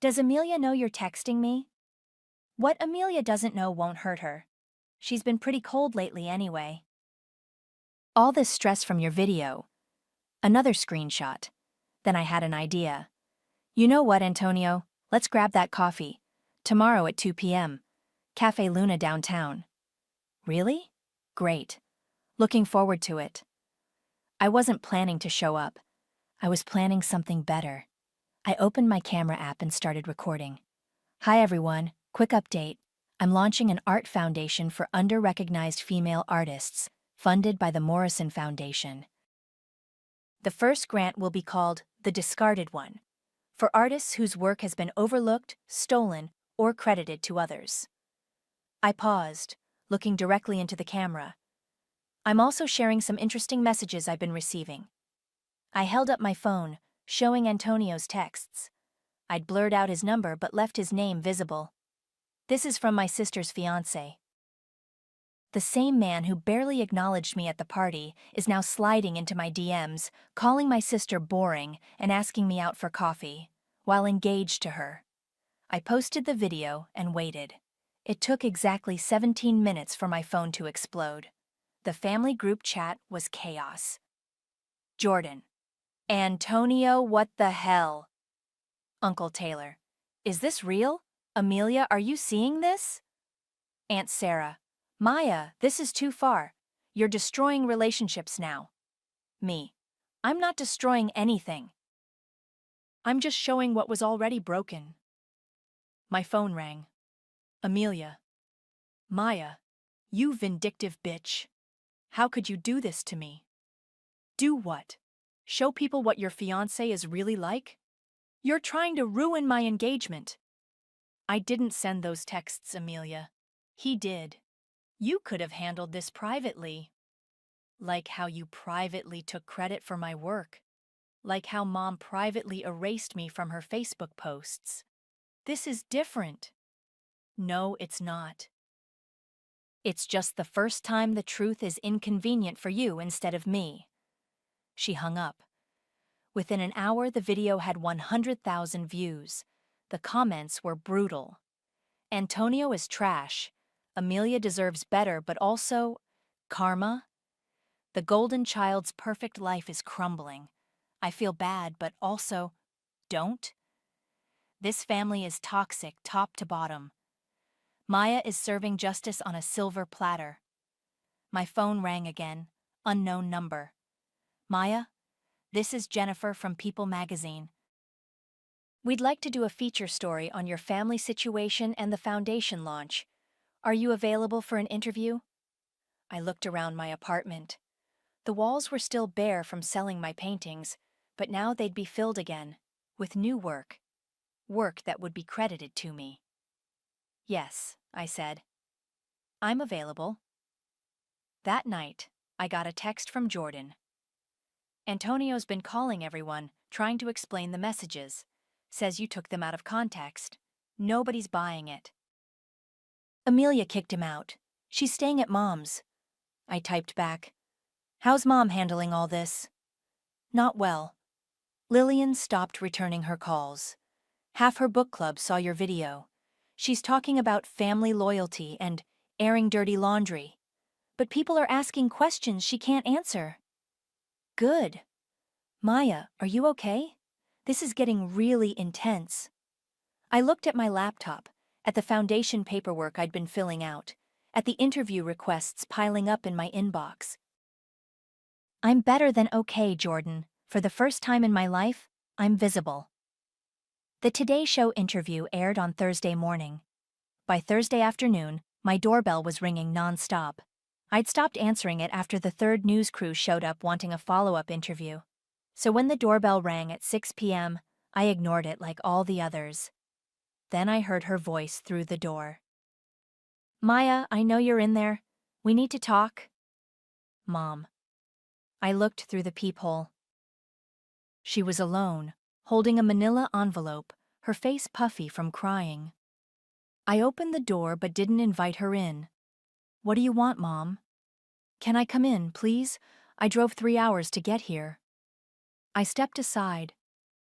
[SPEAKER 2] Does Amelia know you're texting me? What Amelia doesn't know won't hurt her. She's been pretty cold lately anyway. All this stress from your video. Another screenshot. Then I had an idea. You know what, Antonio? Let's grab that coffee. Tomorrow at 2 p.m. Cafe Luna downtown. Really? Great. Looking forward to it. I wasn't planning to show up. I was planning something better. I opened my camera app and started recording. Hi everyone, quick update. I'm launching an art foundation for under-recognized female artists, funded by the Morrison Foundation. The first grant will be called The Discarded One, for artists whose work has been overlooked, stolen, or credited to others. I paused, looking directly into the camera. I'm also sharing some interesting messages I've been receiving. I held up my phone, showing Antonio's texts. I'd blurred out his number but left his name visible. This is from my sister's fiancé. The same man who barely acknowledged me at the party is now sliding into my DMs, calling my sister boring and asking me out for coffee, while engaged to her. I posted the video and waited. It took exactly 17 minutes for my phone to explode. The family group chat was chaos. Jordan. Antonio, what the hell? Uncle Taylor. Is this real? Amelia, are you seeing this? Aunt Sarah. Maya, this is too far. You're destroying relationships now. Me. I'm not destroying anything. I'm just showing what was already broken. My phone rang. Amelia. Maya, you vindictive bitch. How could you do this to me? Do what? Show people what your fiancé is really like? You're trying to ruin my engagement. I didn't send those texts, Amelia. He did. You could have handled this privately. Like how you privately took credit for my work. Like how Mom privately erased me from her Facebook posts. This is different. No, it's not. It's just the first time the truth is inconvenient for you instead of me. She hung up. Within an hour, the video had 100,000 views. The comments were brutal. Antonio is trash. Amelia deserves better, but also karma. The golden child's perfect life is crumbling. I feel bad, but also, don't. This family is toxic, top to bottom. Maya is serving justice on a silver platter. My phone rang again. Unknown number. Maya, this is Jennifer from People magazine. We'd like to do a feature story on your family situation and the foundation launch. Are you available for an interview? I looked around my apartment. The walls were still bare from selling my paintings, but now they'd be filled again, with new work. Work that would be credited to me. Yes, I said. I'm available. That night, I got a text from Jordan. Antonio's been calling everyone, trying to explain the messages. Says you took them out of context. Nobody's buying it. Amelia kicked him out. She's staying at Mom's. I typed back. How's Mom handling all this? Not well. Lillian stopped returning her calls. Half her book club saw your video. She's talking about family loyalty and airing dirty laundry. But people are asking questions she can't answer. Good. Maya, are you okay? This is getting really intense. I looked at my laptop, at the foundation paperwork I'd been filling out, at the interview requests piling up in my inbox. I'm better than okay, Jordan. For the first time in my life, I'm visible. The Today Show interview aired on Thursday morning. By Thursday afternoon, my doorbell was ringing nonstop. I'd stopped answering it after the third news crew showed up wanting a follow-up interview. So when the doorbell rang at 6 p.m., I ignored it like all the others. Then I heard her voice through the door. Maya, I know you're in there. We need to talk. Mom. I looked through the peephole. She was alone, holding a manila envelope, her face puffy from crying. I opened the door but didn't invite her in. What do you want, Mom? Can I come in, please? I drove 3 hours to get here. I stepped aside.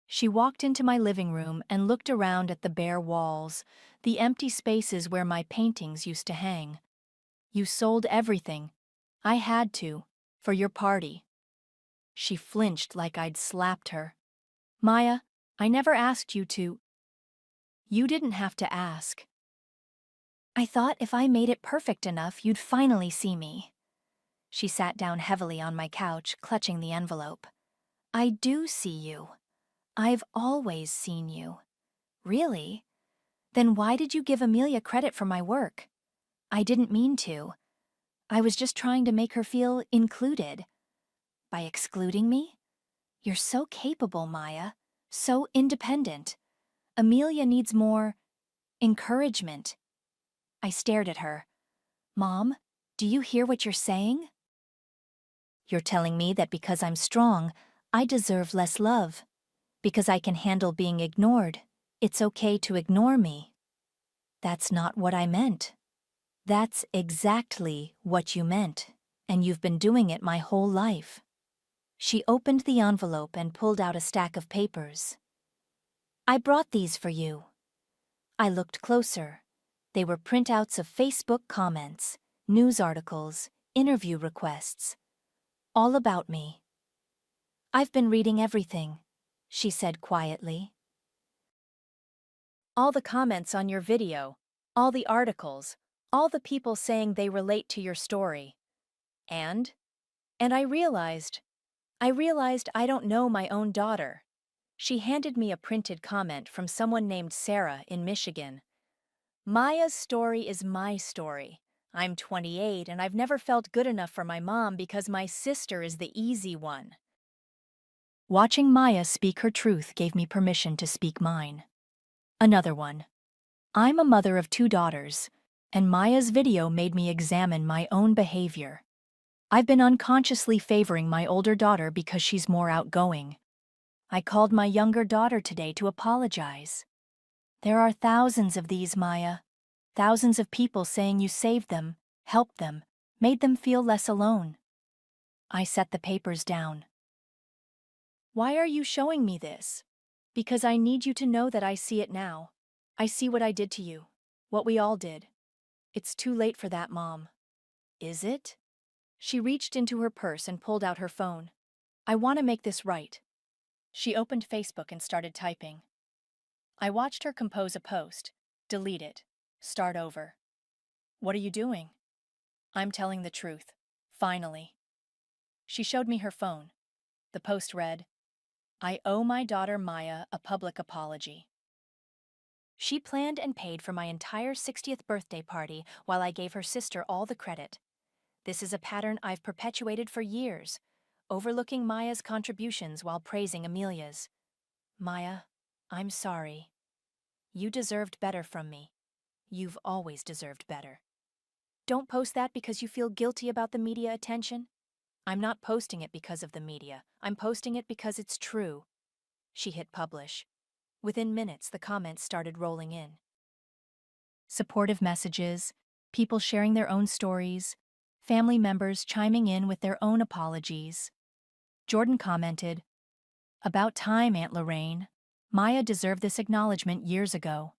[SPEAKER 2] She walked into my living room and looked around at the bare walls, the empty spaces where my paintings used to hang. You sold everything. I had to, for your party. She flinched like I'd slapped her. Maya, I never asked you to. You didn't have to ask. I thought if I made it perfect enough, you'd finally see me. She sat down heavily on my couch, clutching the envelope. I do see you. I've always seen you. Really? Then why did you give Amelia credit for my work? I didn't mean to. I was just trying to make her feel included. By excluding me? You're so capable, Maya. So independent. Amelia needs more encouragement. I stared at her. Mom, do you hear what you're saying? You're telling me that because I'm strong, I deserve less love. Because I can handle being ignored, it's okay to ignore me. That's not what I meant. That's exactly what you meant, and you've been doing it my whole life. She opened the envelope and pulled out a stack of papers. I brought these for you. I looked closer. They were printouts of Facebook comments, news articles, interview requests. All about me. I've been reading everything, she said quietly. All the comments on your video, all the articles, all the people saying they relate to your story. And I realized I don't know my own daughter. She handed me a printed comment from someone named Sarah in Michigan. Maya's story is my story. I'm 28 and I've never felt good enough for my mom because my sister is the easy one. Watching Maya speak her truth gave me permission to speak mine. Another one. I'm a mother of 2 daughters, and Maya's video made me examine my own behavior. I've been unconsciously favoring my older daughter because she's more outgoing. I called my younger daughter today to apologize. There are thousands of these, Maya. Thousands of people saying you saved them, helped them, made them feel less alone. I set the papers down. Why are you showing me this? Because I need you to know that I see it now. I see what I did to you, what we all did. It's too late for that, Mom. Is it? She reached into her purse and pulled out her phone. I want to make this right. She opened Facebook and started typing. I watched her compose a post, delete it, start over. What are you doing? I'm telling the truth. Finally. She showed me her phone. The post read, I owe my daughter Maya a public apology. She planned and paid for my entire 60th birthday party while I gave her sister all the credit. This is a pattern I've perpetuated for years, overlooking Maya's contributions while praising Amelia's. Maya, I'm sorry. You deserved better from me. You've always deserved better. Don't post that because you feel guilty about the media attention. I'm not posting it because of the media. I'm posting it because it's true. She hit publish. Within minutes, the comments started rolling in. Supportive messages, people sharing their own stories, family members chiming in with their own apologies. Jordan commented, About time, Aunt Lorraine. Maya deserved this acknowledgement years ago.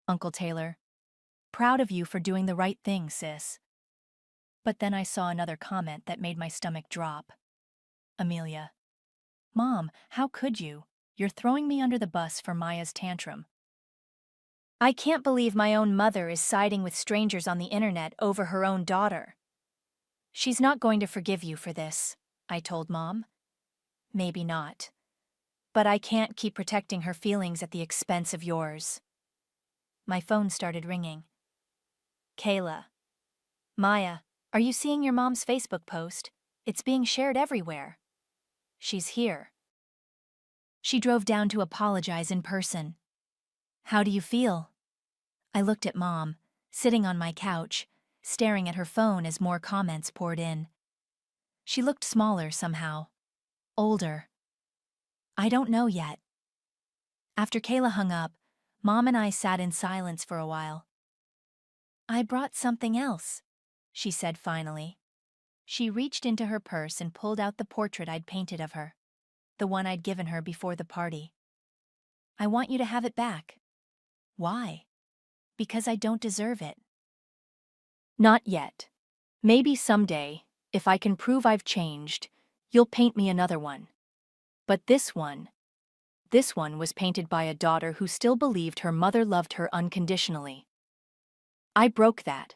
[SPEAKER 2] Uncle Taylor, proud of you for doing the right thing, sis. But then I saw another comment that made my stomach drop. Amelia, Mom, how could you? You're throwing me under the bus for Maya's tantrum. I can't believe my own mother is siding with strangers on the internet over her own daughter. She's not going to forgive you for this, I told Mom. Maybe not. But I can't keep protecting her feelings at the expense of yours. My phone started ringing. Kayla. Maya, are you seeing your mom's Facebook post? It's being shared everywhere. She's here. She drove down to apologize in person. How do you feel? I looked at Mom, sitting on my couch, staring at her phone as more comments poured in. She looked smaller somehow. Older. I don't know yet. After Kayla hung up, Mom and I sat in silence for a while. I brought something else, she said finally. She reached into her purse and pulled out the portrait I'd painted of her, the one I'd given her before the party. I want you to have it back. Why? Because I don't deserve it. Not yet. Maybe someday, if I can prove I've changed, you'll paint me another one. But this one was painted by a daughter who still believed her mother loved her unconditionally. I broke that.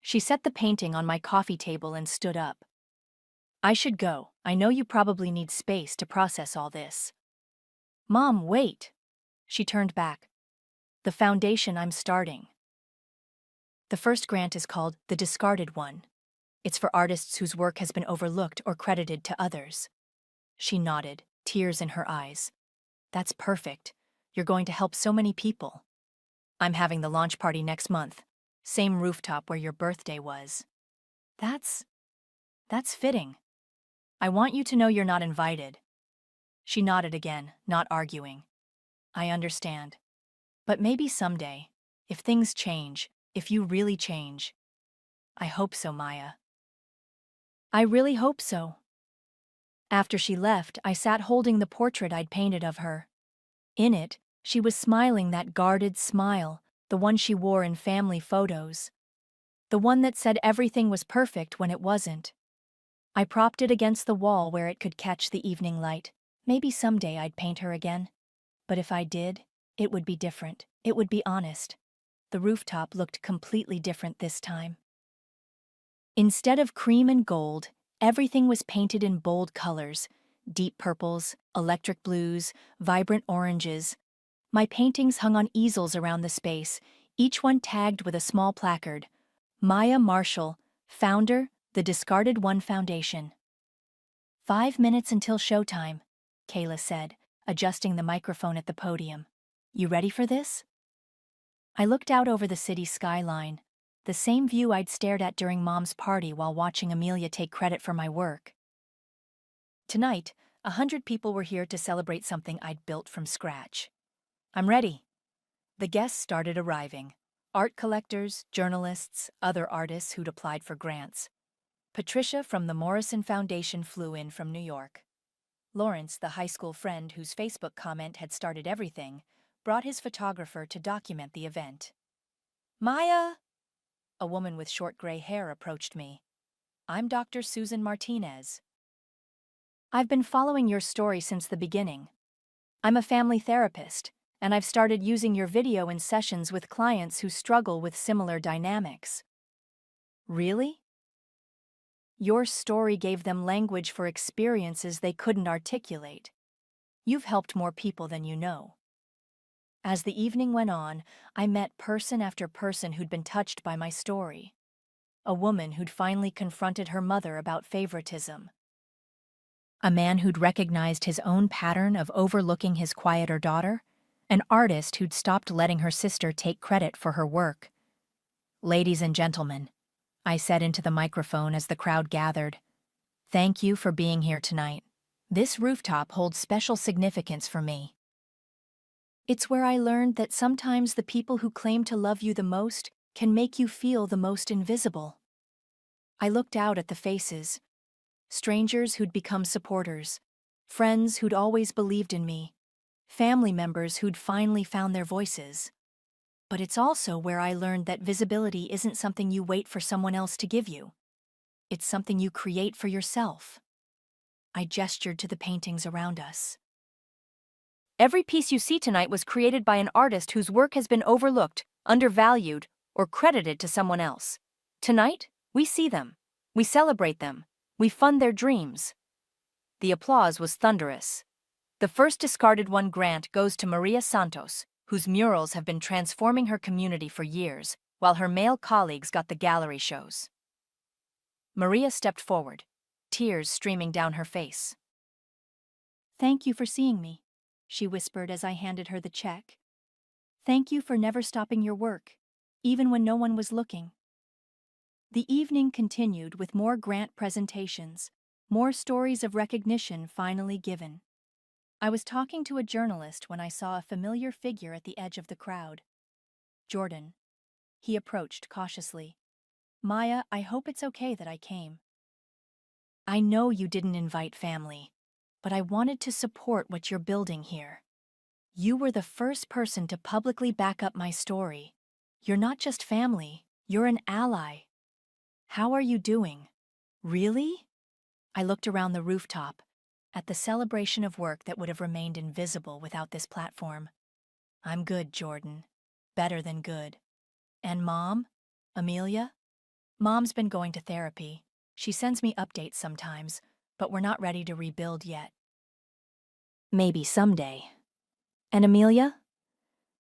[SPEAKER 2] She set the painting on my coffee table and stood up. I should go. I know you probably need space to process all this. Mom, wait. She turned back. The foundation I'm starting. The first grant is called The Discarded One. It's for artists whose work has been overlooked or credited to others. She nodded, tears in her eyes. That's perfect. You're going to help so many people. I'm having the launch party next month. Same rooftop where your birthday was. That's fitting. I want you to know you're not invited. She nodded again, not arguing. I understand. But maybe someday, if things change, if you really change. I hope so, Maya. I really hope so. After she left, I sat holding the portrait I'd painted of her. In it, she was smiling that guarded smile, the one she wore in family photos. The one that said everything was perfect when it wasn't. I propped it against the wall where it could catch the evening light. Maybe someday I'd paint her again. But if I did, it would be different. It would be honest. The rooftop looked completely different this time. Instead of cream and gold, everything was painted in bold colors, deep purples, electric blues, vibrant oranges. My paintings hung on easels around the space, each one tagged with a small placard. Maya Marshall, founder, The Discarded One Foundation. 5 minutes until showtime, Kayla said, adjusting the microphone at the podium. You ready for this? I looked out over the city skyline, the same view I'd stared at during Mom's party while watching Amelia take credit for my work. Tonight, 100 people were here to celebrate something I'd built from scratch. I'm ready. The guests started arriving. Art collectors, journalists, other artists who'd applied for grants. Patricia from the Morrison Foundation flew in from New York. Lawrence, the high school friend whose Facebook comment had started everything, brought his photographer to document the event. Maya! A woman with short gray hair approached me. I'm Dr. Susan Martinez. I've been following your story since the beginning. I'm a family therapist, and I've started using your video in sessions with clients who struggle with similar dynamics. Really? Your story gave them language for experiences they couldn't articulate. You've helped more people than you know. As the evening went on, I met person after person who'd been touched by my story. A woman who'd finally confronted her mother about favoritism. A man who'd recognized his own pattern of overlooking his quieter daughter. An artist who'd stopped letting her sister take credit for her work. Ladies and gentlemen, I said into the microphone as the crowd gathered, thank you for being here tonight. This rooftop holds special significance for me. It's where I learned that sometimes the people who claim to love you the most can make you feel the most invisible. I looked out at the faces, strangers who'd become supporters, friends who'd always believed in me, family members who'd finally found their voices. But it's also where I learned that visibility isn't something you wait for someone else to give you. It's something you create for yourself. I gestured to the paintings around us. Every piece you see tonight was created by an artist whose work has been overlooked, undervalued, or credited to someone else. Tonight, we see them. We celebrate them. We fund their dreams. The applause was thunderous. The first discarded one grant goes to Maria Santos, whose murals have been transforming her community for years, while her male colleagues got the gallery shows. Maria stepped forward, tears streaming down her face. Thank you for seeing me, she whispered as I handed her the check. Thank you for never stopping your work, even when no one was looking. The evening continued with more grant presentations, more stories of recognition finally given. I was talking to a journalist when I saw a familiar figure at the edge of the crowd. Jordan. He approached cautiously. Maya, I hope it's okay that I came. I know you didn't invite family, but I wanted to support what you're building here. You were the first person to publicly back up my story. You're not just family, you're an ally. How are you doing? Really? I looked around the rooftop, at the celebration of work that would have remained invisible without this platform. I'm good, Jordan. Better than good. And Mom? Amelia? Mom's been going to therapy. She sends me updates sometimes, but we're not ready to rebuild yet. Maybe someday. And Amelia?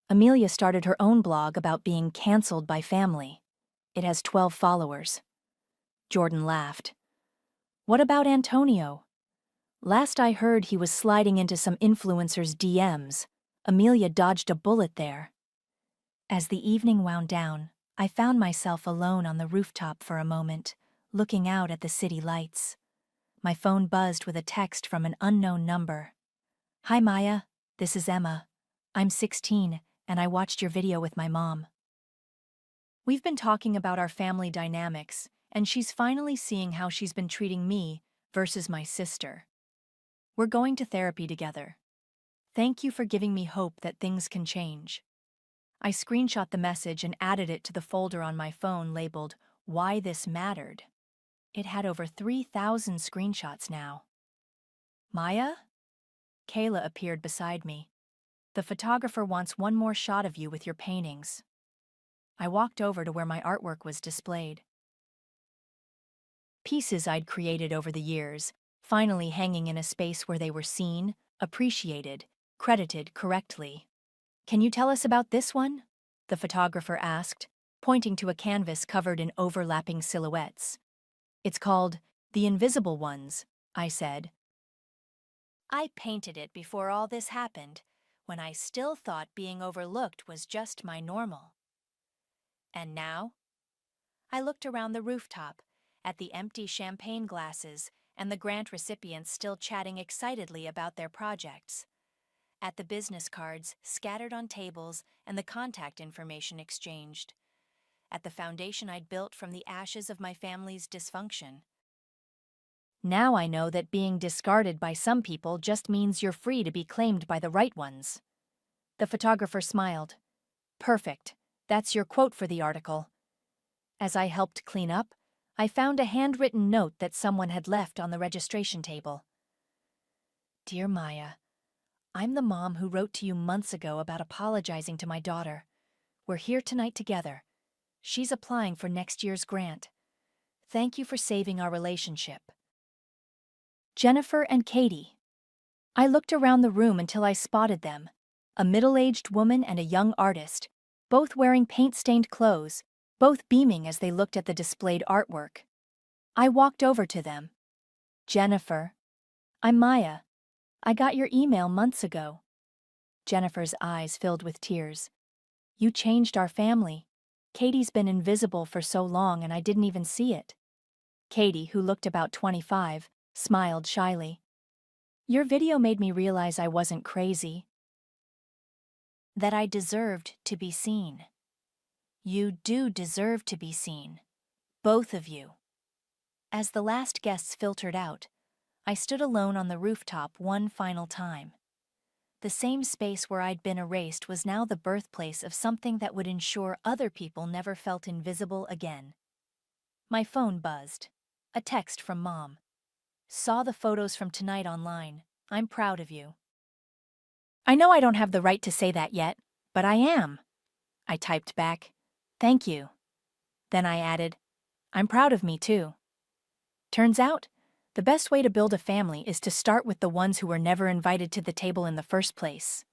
[SPEAKER 2] Amelia started her own blog about being canceled by family. It has 12 followers. Jordan laughed. What about Antonio? Last I heard, he was sliding into some influencer's DMs. Amelia dodged a bullet there. As the evening wound down, I found myself alone on the rooftop for a moment, looking out at the city lights. My phone buzzed with a text from an unknown number. Hi Maya, this is Emma. I'm 16, and I watched your video with my mom. We've been talking about our family dynamics, and she's finally seeing how she's been treating me versus my sister. We're going to therapy together. Thank you for giving me hope that things can change. I screenshot the message and added it to the folder on my phone labeled, Why This Mattered. It had over 3,000 screenshots now. Maya? Kayla appeared beside me. The photographer wants one more shot of you with your paintings. I walked over to where my artwork was displayed. Pieces I'd created over the years, finally hanging in a space where they were seen, appreciated, credited correctly. Can you tell us about this one? The photographer asked, pointing to a canvas covered in overlapping silhouettes. It's called The Invisible Ones, I said. I painted it before all this happened, when I still thought being overlooked was just my normal. And now? I looked around the rooftop, at the empty champagne glasses and the grant recipients still chatting excitedly about their projects, at the business cards scattered on tables and the contact information exchanged, at the foundation I'd built from the ashes of my family's dysfunction. Now I know that being discarded by some people just means you're free to be claimed by the right ones. The photographer smiled. Perfect. That's your quote for the article. As I helped clean up, I found a handwritten note that someone had left on the registration table. Dear Maya, I'm the mom who wrote to you months ago about apologizing to my daughter. We're here tonight together. She's applying for next year's grant. Thank you for saving our relationship. Jennifer and Katie. I looked around the room until I spotted them, a middle-aged woman and a young artist, both wearing paint-stained clothes, both beaming as they looked at the displayed artwork. I walked over to them. Jennifer. I'm Maya. I got your email months ago. Jennifer's eyes filled with tears. You changed our family. Katie's been invisible for so long and I didn't even see it. Katie, who looked about 25, smiled shyly. Your video made me realize I wasn't crazy. That I deserved to be seen. You do deserve to be seen. Both of you. As the last guests filtered out, I stood alone on the rooftop one final time. The same space where I'd been erased was now the birthplace of something that would ensure other people never felt invisible again. My phone buzzed. A text from Mom. Saw the photos from tonight online. I'm proud of you. I know I don't have the right to say that yet, but I am. I typed back, thank you. Then I added, I'm proud of me too. Turns out, the best way to build a family is to start with the ones who were never invited to the table in the first place.